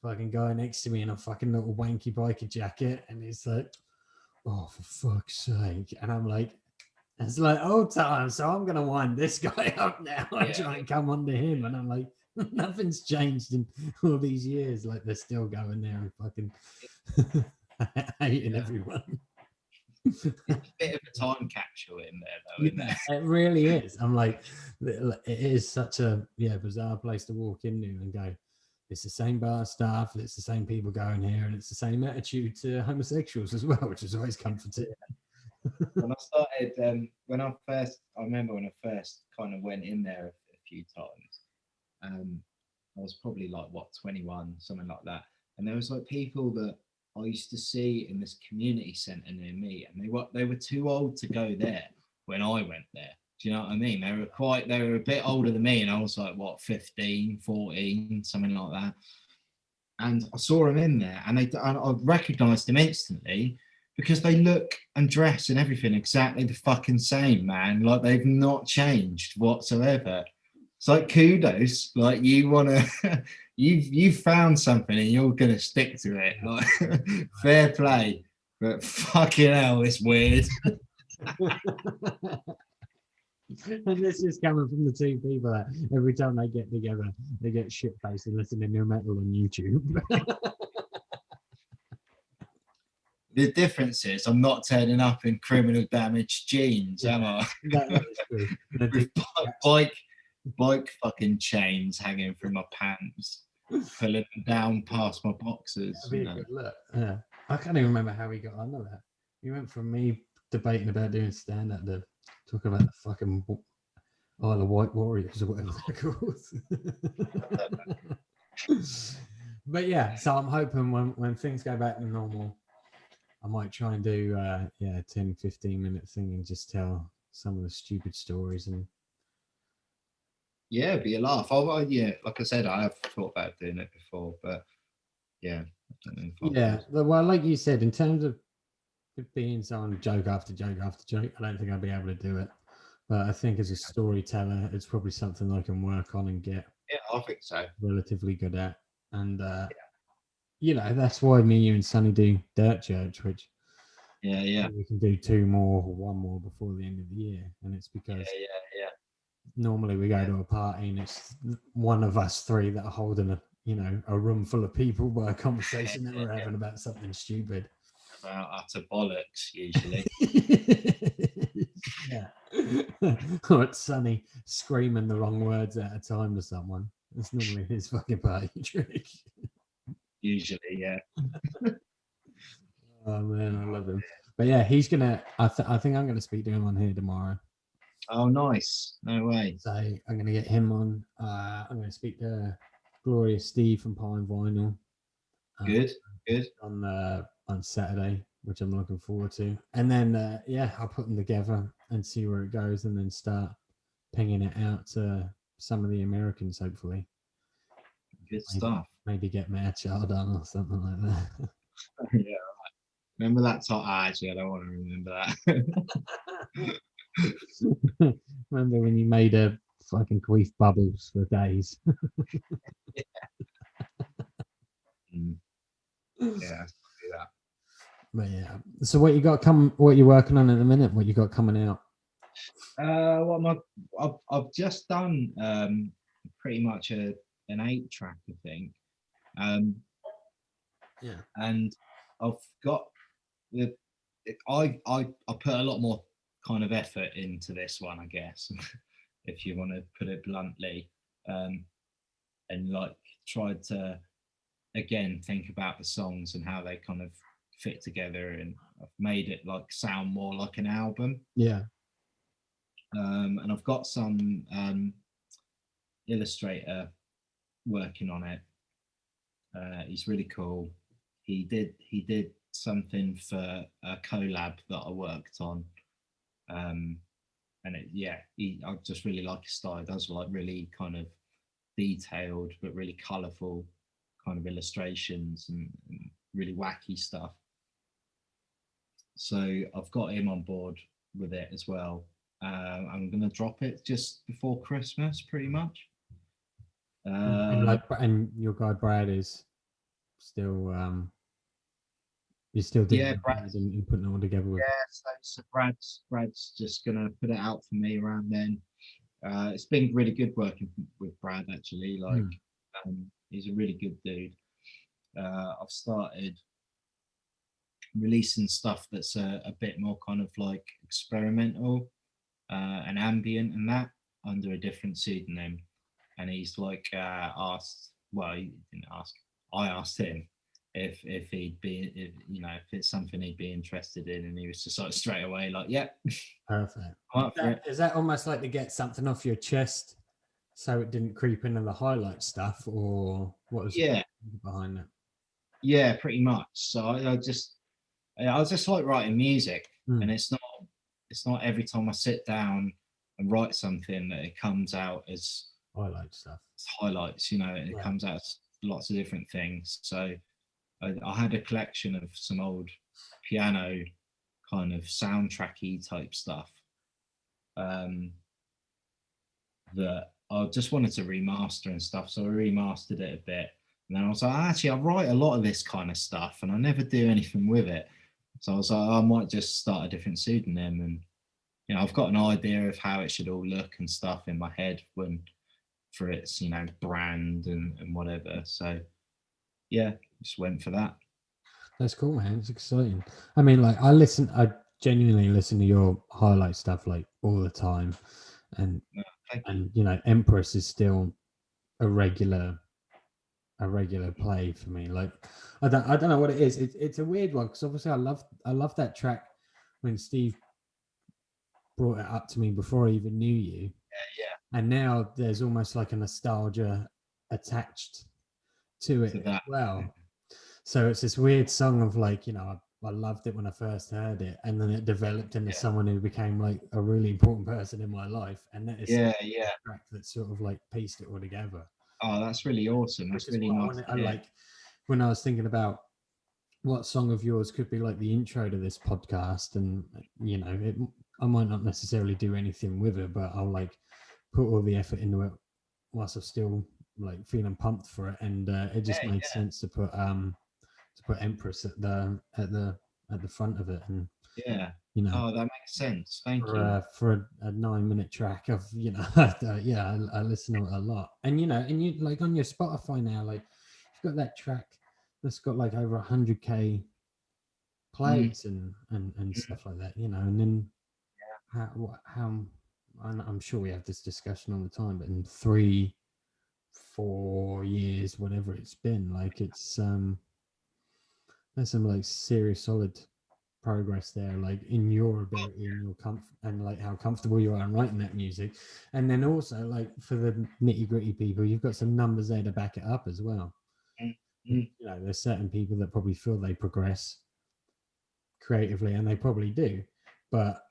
Fucking guy next to me in a fucking little wanky biker jacket, and he's like, oh, for fuck's sake. And I'm like, it's like old times, so I'm gonna wind this guy up now and try and come onto him. And I'm like, nothing's changed in all these years. Like, they're still going there and fucking hating everyone. It's a bit of a time capsule in there, though, isn't it? It really is. I'm like, it is such a bizarre place to walk into and go, it's the same bar staff, it's the same people going here, and it's the same attitude to homosexuals as well, which is always comforting. When I started, I remember when I first kind of went in there a few times, I was probably like, 21, something like that. And there was like people that I used to see in this community centre near me, and they were too old to go there when I went there. Do you know what I mean? They were a bit older than me, and I was like, 15, 14, something like that. And I saw them in there, and I recognised them instantly, because they look and dress and everything exactly the fucking same, man. Like, they've not changed whatsoever. It's like, kudos. Like, you want to, you've found something and you're going to stick to it. Like, fair play. But fucking hell, it's weird. And this is coming from the two people that every time they get together, they get shit faced and listen to new metal on YouTube. The difference is I'm not turning up in criminal damage jeans, am I? That is true. With bike fucking chains hanging from my pants, pulling them down past my boxers. That'd be a good look. Yeah. I can't even remember how we got under that. We went from me debating about doing stand-up to talking about the fucking Isle of White Warriors or whatever they're called. But yeah, so I'm hoping when things go back to normal, I might try and do 10, 15-minute thing and just tell some of the stupid stories. And yeah, it'd be a laugh. Like I said, I have thought about doing it before, but yeah. Well, like you said, in terms of it being on joke after joke after joke, I don't think I'll be able to do it. But I think as a storyteller, it's probably something I can work on and get. Yeah, I think so. Relatively good at. And that's why me, you, and Sonny do Dirt Church, which we can do one more before the end of the year. And it's because normally we go to a party and it's one of us three that are holding a room full of people by a conversation that we're having about something stupid. About utter bollocks, usually. Yeah. Or it's Sonny screaming the wrong words at a time to someone. That's normally his fucking party trick. Usually, yeah. Oh man, I love him. But yeah, he's gonna. I think I'm gonna speak to him on here tomorrow. Oh, nice. No way. So I'm gonna get him on. I'm gonna speak to Glorious Steve from Pine Vinyl. Good. On Saturday, which I'm looking forward to. And then I'll put them together and see where it goes, and then start pinging it out to some of the Americans, hopefully. Good stuff. Maybe get Mad Child on or something like that. Yeah, right. Remember that time? Actually, I don't want to remember that. Remember when you made a fucking queef bubbles for days? Yeah, do that. But yeah. So what you're working on at the minute? What you got coming out? I've just done pretty much an 8-track, I think. And I've got I put a lot more kind of effort into this one, I guess, if you want to put it bluntly, and like tried to again think about the songs and how they kind of fit together, and I've made it like sound more like an album. And I've got some illustrator working on it. He's really cool. He did something for a collab that I worked on, and I just really like his style. He does like really kind of detailed but really colourful kind of illustrations and really wacky stuff. So I've got him on board with it as well. I'm gonna drop it just before Christmas, pretty much. And your guy Brad is still you're still doing Brad and putting it all together with. So Brad's just gonna put it out for me around then. It's been really good working with Brad, actually. Like he's a really good dude. I've started releasing stuff that's a bit more kind of like experimental and ambient and that under a different pseudonym. And he's like asked, well, he didn't ask, I asked him if he'd be, if it's something he'd be interested in, and he was just like straight away like, yeah. Perfect. Is that almost like to get something off your chest so it didn't creep into the highlight stuff, or what was behind that? Yeah, pretty much. So I was just like writing music, and it's not every time I sit down and write something that it comes out as highlight stuff. It's highlights, it comes out as lots of different things. So I had a collection of some old piano kind of soundtracky type stuff that I just wanted to remaster and stuff. So I remastered it a bit. And then I was like, actually, I write a lot of this kind of stuff and I never do anything with it. So I was like, I might just start a different pseudonym you know, I've got an idea of how it should all look and stuff in my head for its, you know, brand and whatever. So yeah, just went for that. That's cool, man. It's exciting. I mean, like I genuinely listen to your highlight stuff like all the time, and you know, Empress is still a regular play for me. Like I don't know what it is. It's a weird one because obviously I love that track when Steve brought it up to me before I even knew you. Yeah. And now there's almost like a nostalgia attached to it as well. So it's this weird song of like, you know, I loved it when I first heard it, and then it developed into someone who became like a really important person in my life, and that is a track that sort of like pieced it all together. Oh, that's really awesome. That's really nice. I like when I was thinking about what song of yours could be like the intro to this podcast, and you know, I might not necessarily do anything with it, but I'll like put all the effort into it whilst I'm still like feeling pumped for it, and it just made sense to put Empress at the front of it, and you know, oh, that makes sense. Thank you. For a 9-minute track of, you know, I listen to it a lot, and you know, and you like on your Spotify now, like you've got that track that's got like over 100K plays and stuff like that, you know, and then how I'm sure we have this discussion all the time, but in 3-4 years, whatever it's been, like it's there's some like serious solid progress there, like in your ability and your comfort, and like how comfortable you are in writing that music, and then also like for the nitty gritty people, you've got some numbers there to back it up as well. You know, there's certain people that probably feel they progress creatively, and they probably do, but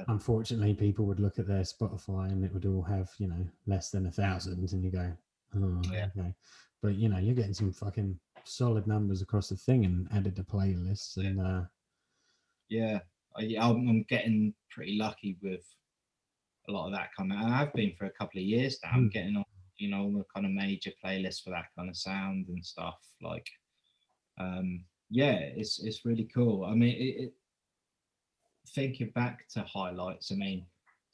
unfortunately people would look at their Spotify and it would all have, you know, less than 1,000, and you go, oh, okay, but you know, you're getting some fucking solid numbers across the thing and added to playlists, and I'm getting pretty lucky with a lot of that kind of, and I've been for a couple of years now. I'm getting on, you know, the kind of major playlists for that kind of sound and stuff. Like, it's really cool. I mean, thinking back to highlights, I mean,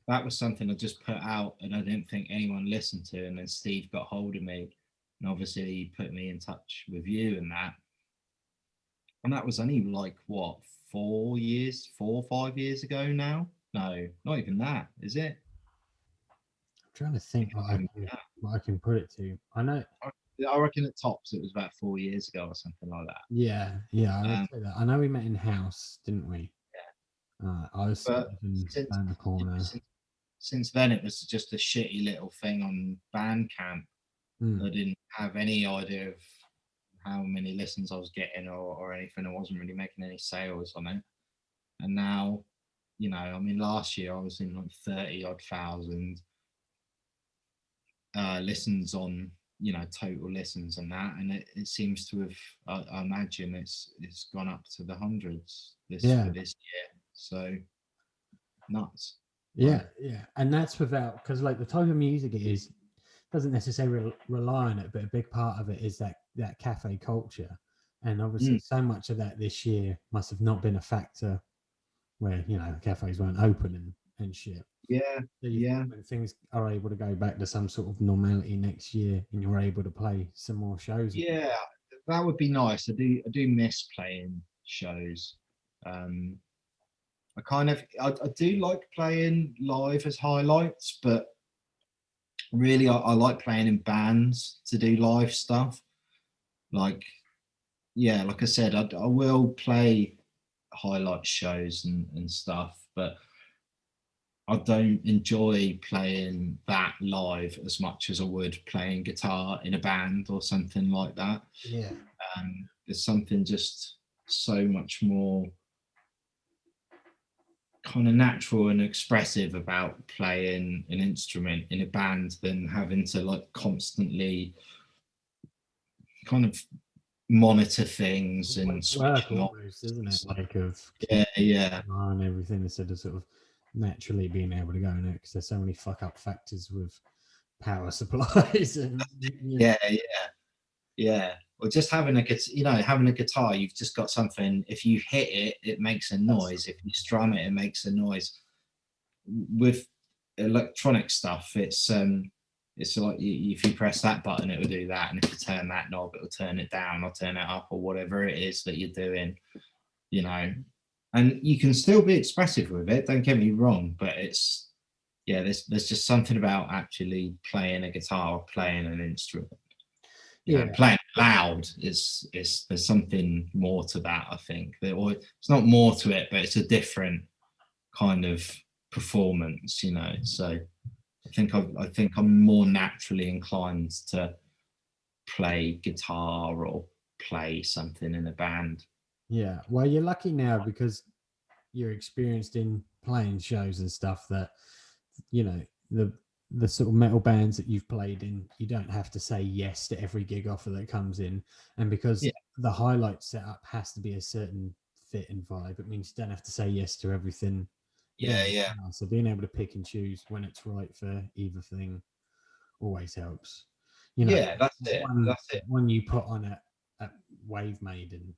that was something I just put out and I didn't think anyone listened to, and then Steve got hold of me, and obviously he put me in touch with you and that. And that was only like what, 4 or 5 years ago now? No, not even that, is it? I'm trying to think what I can put it to. I know. I reckon at tops it was about 4 years ago or something like that. Yeah, I would say that. I know we met in house, didn't we? Yeah. I was living down the corner. Since then, it was just a shitty little thing on Bandcamp. I didn't have any idea of how many listens I was getting or anything. I wasn't really making any sales on it. And now, you know, I mean, last year I was in like 30 odd thousand listens on, you know, total listens and that, and it seems to have, I imagine it's gone up to the hundreds for this year. So nuts. Yeah, and that's without, because like the type of music it is doesn't necessarily rely on it, but a big part of it is that cafe culture, and obviously so much of that this year must have not been a factor where, you know, cafes weren't open and shit. When things are able to go back to some sort of normality next year, and you're able to play some more shows again. That would be nice. I do miss playing shows. I do like playing live as highlights, but really I like playing in bands to do live stuff. Like, like I said, I will play highlight shows and stuff, but I don't enjoy playing that live as much as I would playing guitar in a band or something like that. There's something just so much more kind of natural and expressive about playing an instrument in a band than having to like constantly kind of monitor things and work almost, isn't it? Like of and everything, instead of sort of naturally being able to go in it, because there's so many fuck up factors with power supplies and or just having having a guitar, you've just got something. If you hit it, it makes a noise. If you strum it, it makes a noise. with electronic stuff, it's like if you press that button, it will do that, and if you turn that knob, it will turn it down or turn it up or whatever it is that you're doing, and you can still be expressive with it, don't get me wrong, but it's there's just something about actually playing a guitar or playing an instrument, playing loud is there's something more to that, I think, or it's not more to it, but it's a different kind of performance, so I think I'm more naturally inclined to play guitar or play something in a band. Yeah, well, you're lucky now because you're experienced in playing shows and stuff that, the sort of metal bands that you've played in, you don't have to say yes to every gig offer that comes in. And because the highlight setup has to be a certain fit and vibe, it means you don't have to say yes to everything. Yeah. So being able to pick and choose when it's right for either thing always helps. That's it. One you put on at Wave Maiden,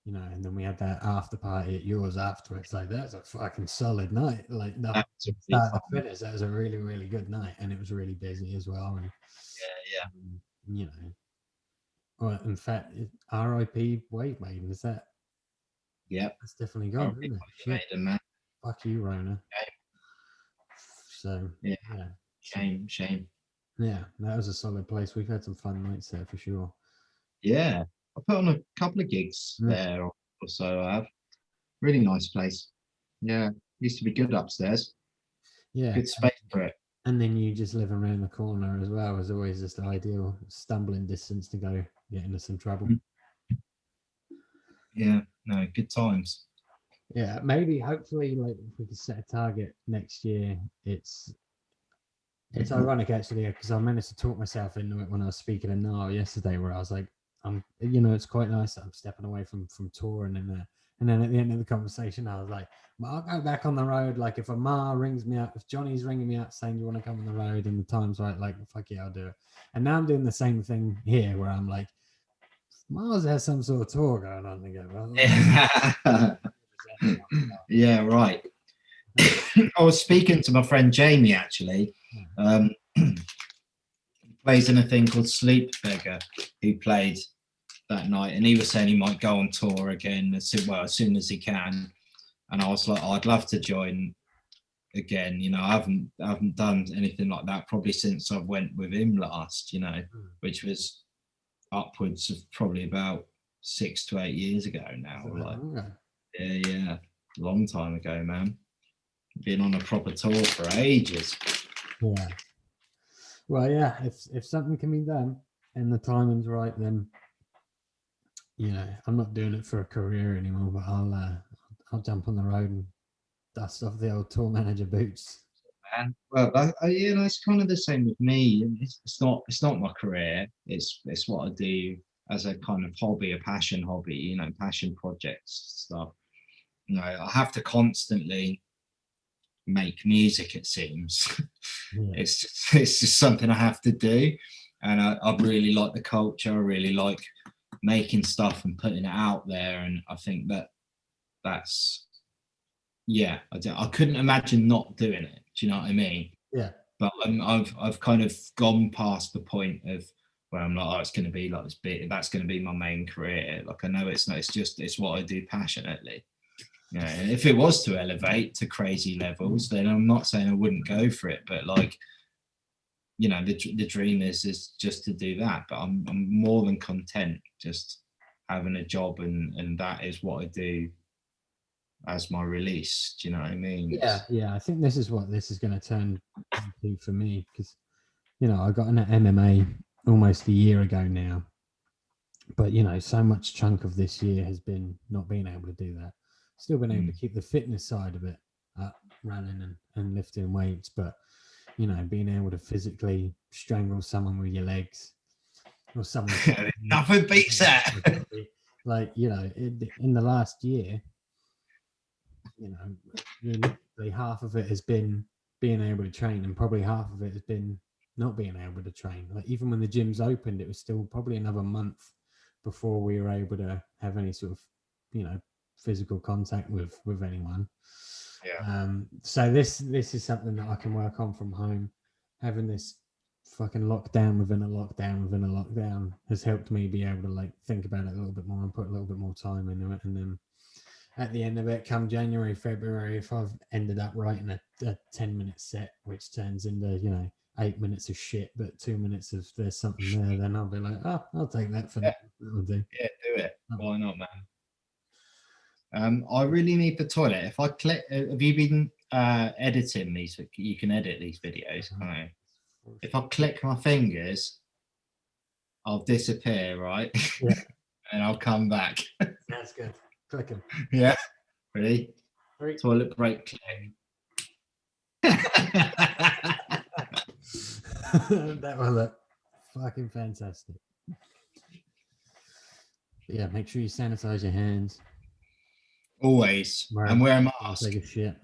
and then we had that after party at yours afterwards. Like, that's a fucking solid night. Like, no, start to finish, that was a really, really good night, and it was really busy as well. And well, in fact, R.I.P. Wave Maiden. Is that? Yeah, that's definitely gone, isn't it? Shit. Maiden, man. Fuck you, Rona. So shame. Yeah, that was a solid place. We've had some fun nights there for sure. Yeah, I put on a couple of gigs there or so. I have really nice place. Yeah, used to be good upstairs. Yeah, good space for it. And then you just live around the corner as well. Is always just ideal stumbling distance to go get into some trouble. Yeah, no, good times. Yeah, maybe hopefully, like, if we could set a target next year. It's ironic actually, because I managed to talk myself into it when I was speaking in NAR yesterday, where I was like, it's quite nice that I'm stepping away from touring, and then at the end of the conversation, I was like, well, I'll go back on the road. Like, if a Ma rings me up, if Johnny's ringing me up saying you want to come on the road and the time's right, like, fuck yeah, I'll do it. And now I'm doing the same thing here, where I'm like, Mars has some sort of tour going on together. Yeah, right. I was speaking to my friend Jamie actually. Plays in a thing called Sleep Beggar, who played that night, and he was saying he might go on tour again as soon as he can. And I was like, I'd love to join again. I haven't done anything like that probably since I went with him last. Which was upwards of probably about 6 to 8 years ago now. Yeah, long time ago, man. Been on a proper tour for ages. Yeah. Well, yeah. If something can be done and the timing's right, then I'm not doing it for a career anymore. But I'll jump on the road and dust off the old tour manager boots. Man, well, it's kind of the same with me. It's not my career. It's what I do as a kind of hobby, a passion hobby. Passion projects stuff. I have to constantly make music, it seems. It's just something I have to do, and I really like the culture. I really like making stuff and putting it out there, and I think that's I couldn't imagine not doing it. Do you know what I mean? Yeah. But I've kind of gone past the point of where I'm like, it's going to be like this bit. That's going to be my main career. Like, I know it's not. It's what I do passionately. And if it was to elevate to crazy levels, then I'm not saying I wouldn't go for it. But like, the dream is just to do that. But I'm more than content just having a job, and that is what I do as my release. Do you know what I mean? Yeah. I think this is what this is going to turn into for me, because I got into MMA almost a year ago now, but so much chunk of this year has been not being able to do that. Still been able to keep the fitness side of it up, running and lifting weights, but being able to physically strangle someone with your legs, or someone nothing beats that. Like, in the last year, realistically, half of it has been being able to train, and probably half of it has been not being able to train. Like, even when the gyms opened, it was still probably another month before we were able to have any sort of physical contact with anyone. Yeah. So this is something that I can work on from home. Having this fucking lockdown within a lockdown within a lockdown has helped me be able to like think about it a little bit more and put a little bit more time into it. And then at the end of it, come January, February, if I've ended up writing a 10-minute set, which turns into, 8 minutes of shit, but 2 minutes of there's something there, then I'll be like, oh, I'll take that for now. That'll do. Yeah, do it. Why not, man? I really need the toilet. If I click, have you been editing these? You can edit these videos, can't you? If I click my fingers, I'll disappear, right? Yeah. And I'll come back. That's good. Click them. Yeah. Ready? 3. Toilet break click. That will look fucking fantastic. But yeah, make sure you sanitize your hands. Always. And wear a mask. Take a shit.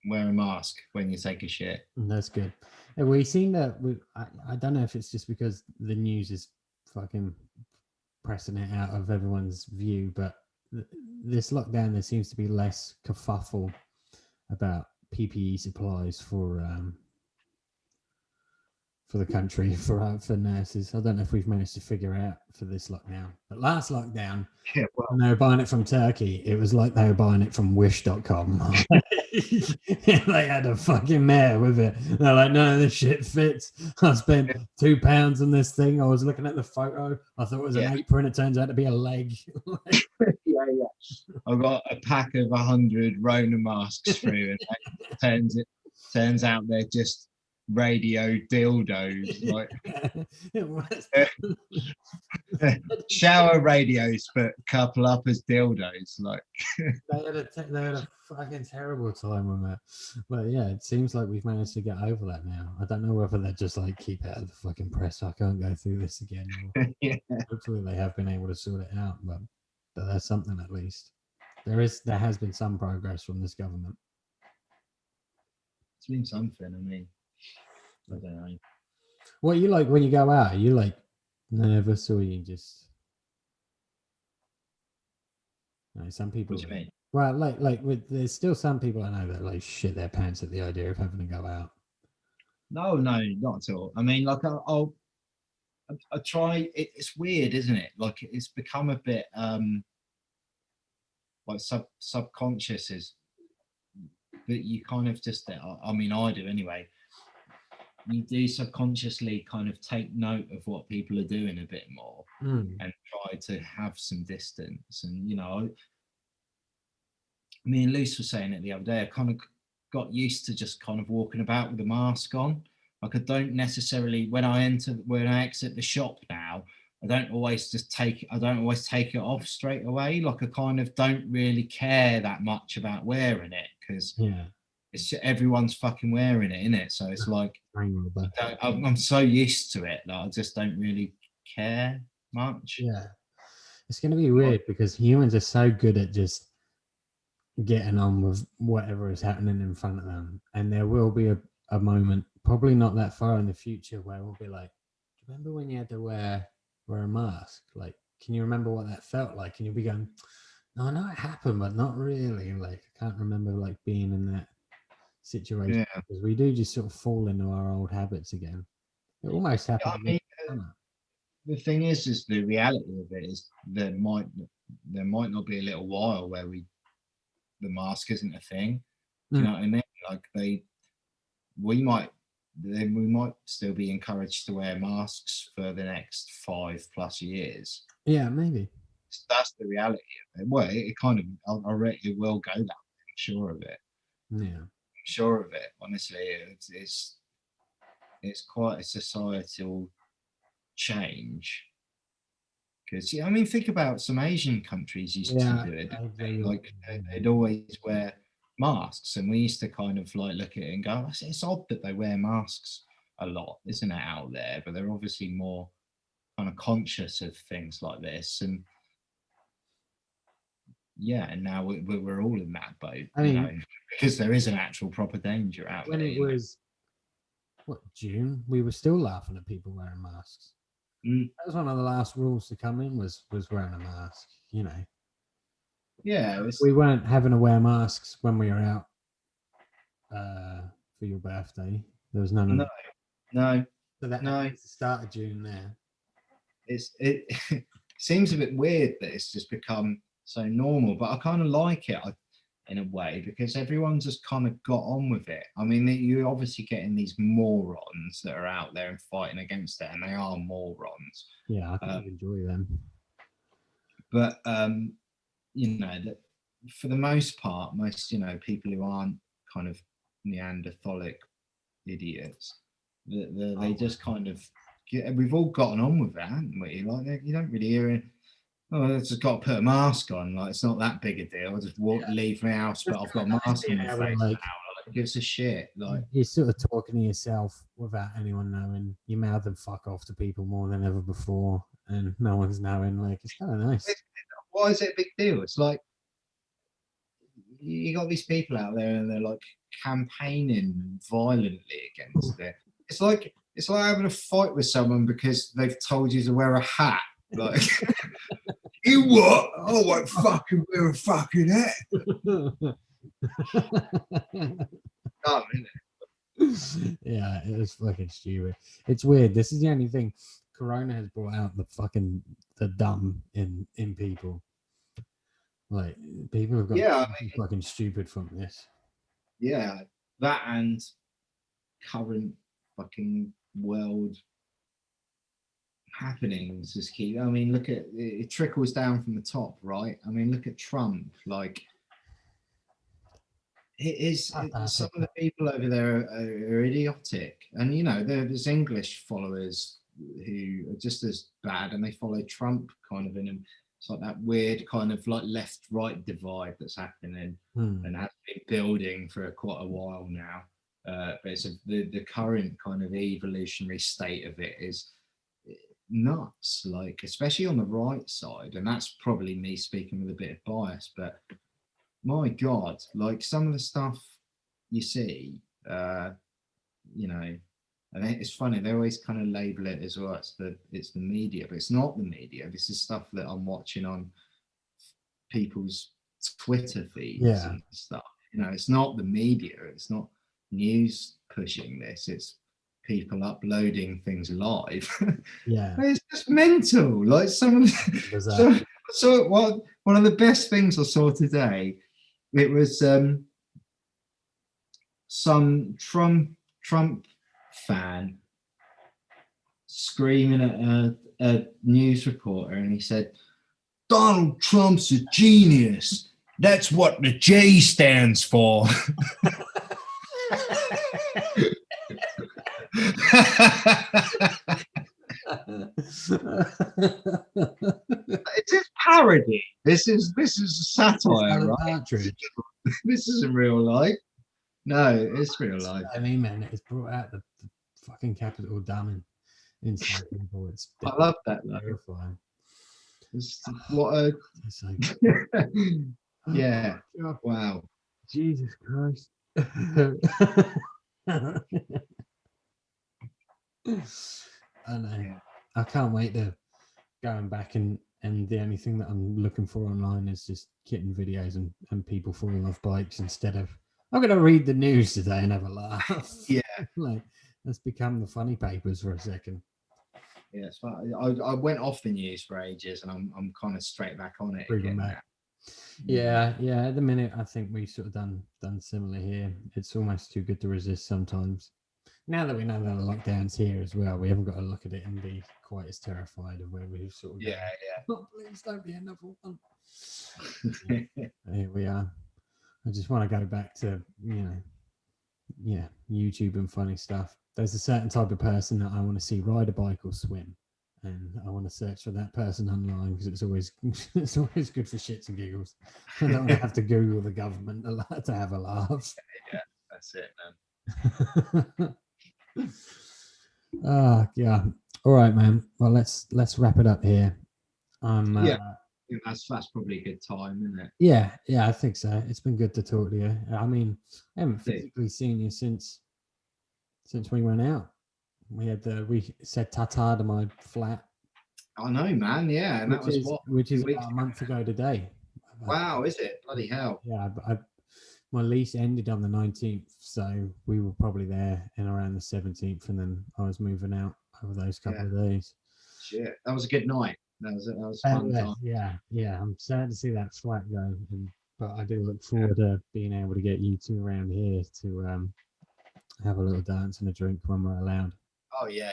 Wear a mask when you take a shit. That's good. And we've seen that. I don't know if it's just because the news is fucking pressing it out of everyone's view, but this lockdown, there seems to be less kerfuffle about PPE supplies for the country for nurses. I don't know if we've managed to figure out for this lockdown, but last lockdown, when they were buying it from Turkey, it was like they were buying it from wish.com. They had a fucking mare with it. They're like, no, this shit fits. I spent £2 on this thing. I was looking at the photo. I thought it was an apron. It turns out to be a leg. Yeah. I got a pack of 100 Rona masks through, and it turns out they're just radio dildos, like shower radios, but couple up as dildos. Like they had a fucking terrible time with it. But yeah, it seems like we've managed to get over that now. I don't know whether they're just like, keep it out of the fucking press. I can't go through this again. Hopefully they have been able to sort it out, but that's something at least. There has been some progress from this government. It's been something. I mean, I don't know. What you like when you go out? Are you like nervous, or you just? No, some people. What do you mean? Well, there's still some people I know that like shit their pants at the idea of having to go out. No, not at all. I mean, like I try. It's weird, isn't it? Like it's become a bit like subconscious is that you kind of just. I mean, I do anyway. You do subconsciously kind of take note of what people are doing a bit more and try to have some distance. And, me and Luce were saying it the other day, I kind of got used to just kind of walking about with a mask on. Like I don't necessarily, when I exit the shop now, I don't always take it off straight away. Like I kind of don't really care that much about wearing it because it's just, everyone's fucking wearing it, innit? So it's like I'm so used to it that I just don't really care much. Yeah, it's going to be weird because humans are so good at just getting on with whatever is happening in front of them, and there will be a moment, probably not that far in the future, where we'll be like, "Do you remember when you had to wear a mask? Like, can you remember what that felt like?" And you'll be going, "No, I know it happened, but not really. Like, I can't remember like being in that situation because we do just sort of fall into our old habits again." It almost happened. I mean, the thing is the reality of it is there might not be a little while where the mask isn't a thing. Do you know what I mean? Like we might still be encouraged to wear masks for the next 5+ years. Yeah, maybe. That's the reality of it. Well, it kind of, I reckon it will go that way. I'm sure of it. Yeah. I'm sure of it. Honestly, it's quite a societal change. Because I mean, think about some Asian countries used to do it. Like they'd always wear masks, and we used to kind of like look at it and go, "It's odd that they wear masks a lot, isn't it, out there?" But they're obviously more kind of conscious of things like this, and and now we're all in that boat, because there is an actual proper danger out there. When it was June, we were still laughing at people wearing masks. That was one of the last rules to come in was wearing a mask. Yeah, we weren't having to wear masks when we were out for your birthday. There was none of No, no, so that no. it's the start of June there. It seems a bit weird that it's just become so normal, but I kind of like it in a way because everyone's just kind of got on with it. I mean, you're obviously getting these morons that are out there and fighting against it, and they are morons. Yeah, I kind of enjoy them. But you know, that for the most part, most people who aren't kind of Neanderthalic idiots, they just kind of we've all gotten on with that, haven't we? Like you don't really hear it. Oh, I've just got to put a mask on. Like it's not that big a deal. I'll just leave my house, but I've got a mask on my face now. Like, it gives a shit. Like you're sort of talking to yourself without anyone knowing. You mouth and fuck off to people more than ever before, and no one's knowing. Like it's kind of nice. Why is it a big deal? It's like you got these people out there and they're like campaigning violently against it. It's like having a fight with someone because they've told you to wear a hat. Like, you what? I won't fucking wear a fucking hat. Dumb, isn't it? Yeah, it was fucking stupid. It's weird. This is the only thing. Corona has brought out the dumb in people. Like people have got fucking stupid from this. Yeah, that and current fucking world happenings just keep. I mean, look at it trickles down from the top, right? I mean, look at Trump. Like, it is some of the people over there are idiotic, and there's English followers who are just as bad, and they follow Trump kind of in. It's like that weird kind of like left-right divide that's happening and has been building for quite a while now. But it's the current kind of evolutionary state of it is nuts, like especially on the right side, and that's probably me speaking with a bit of bias, but my God, like some of the stuff you see, I think it's funny, they always kind of label it as well, it's the media, but it's not the media. This is stuff that I'm watching on people's Twitter feeds and stuff. It's not the media, it's not news pushing this, it's people uploading things live. It's just mental. Like some of the, so one of the best things I saw today, it was some Trump fan screaming at a news reporter, and he said, "Donald Trump's a genius. That's what the J stands for." It's a parody. This is a satire, right? This isn't real life. No, it's real life. I mean, man, it's brought out the fucking capital damning inside people. I love that. Terrifying. What a like, yeah. Oh, wow. Jesus Christ. I know. Yeah. I can't wait to going back and the only thing that I'm looking for online is just kitten videos and people falling off bikes instead of I'm going to read the news today and have a laugh. Yeah. Like, let's become the funny papers for a second. Yeah, it's fun. I went off the news for ages and I'm kind of straight back on it again now. Yeah. At the minute, I think we've sort of done similar here. It's almost too good to resist sometimes. Now that we know that the lockdown's here as well, we haven't got to look at it and be quite as terrified of where we've sort of gone. Oh, please don't be another one. Here we are. I just want to go back to, YouTube and funny stuff. There's a certain type of person that I want to see ride a bike or swim. And I want to search for that person online because it's always good for shits and giggles. I don't want to have to Google the government to have a laugh. Yeah, that's it, man. Yeah. All right, man. Well, let's wrap it up here. That's probably a good time, isn't it? Yeah, I think so. It's been good to talk to you. I mean, I haven't physically seen you since we went out. We said ta-ta to my flat. I know, man. Yeah, and which is about a month ago today. Wow, is it? Bloody hell. Yeah, my lease ended on the 19th, so we were probably there in around the 17th, and then I was moving out over those couple of days. Shit, that was a good night. That was fun time. Yeah. I'm sad to see that flat go, but I do look forward to being able to get you two around here to have a little dance and a drink when we're allowed. Oh yeah.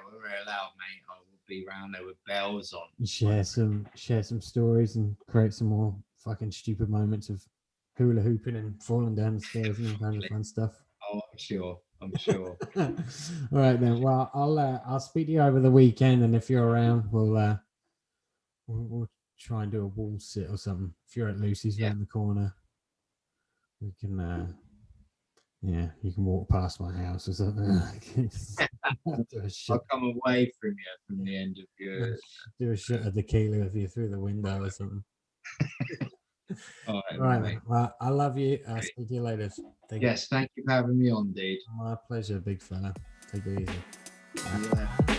When we're allowed, mate, I will be around there with bells on. Share some stories and create some more fucking stupid moments of hula hooping and falling down the stairs and all kinds of fun stuff. Oh, I'm sure. All right then. Well, I'll speak to you over the weekend, and if you're around, we'll try and do a wall sit or something. If you're at Lucy's around the corner, we can. You can walk past my house or something. I'll come away from the end of your. Do a shot of tequila with you through the window or something. All right, mate. Well, I love you. I'll speak to you later. Thank you for having me on, dude. My pleasure, big fella. Take it easy. Yeah.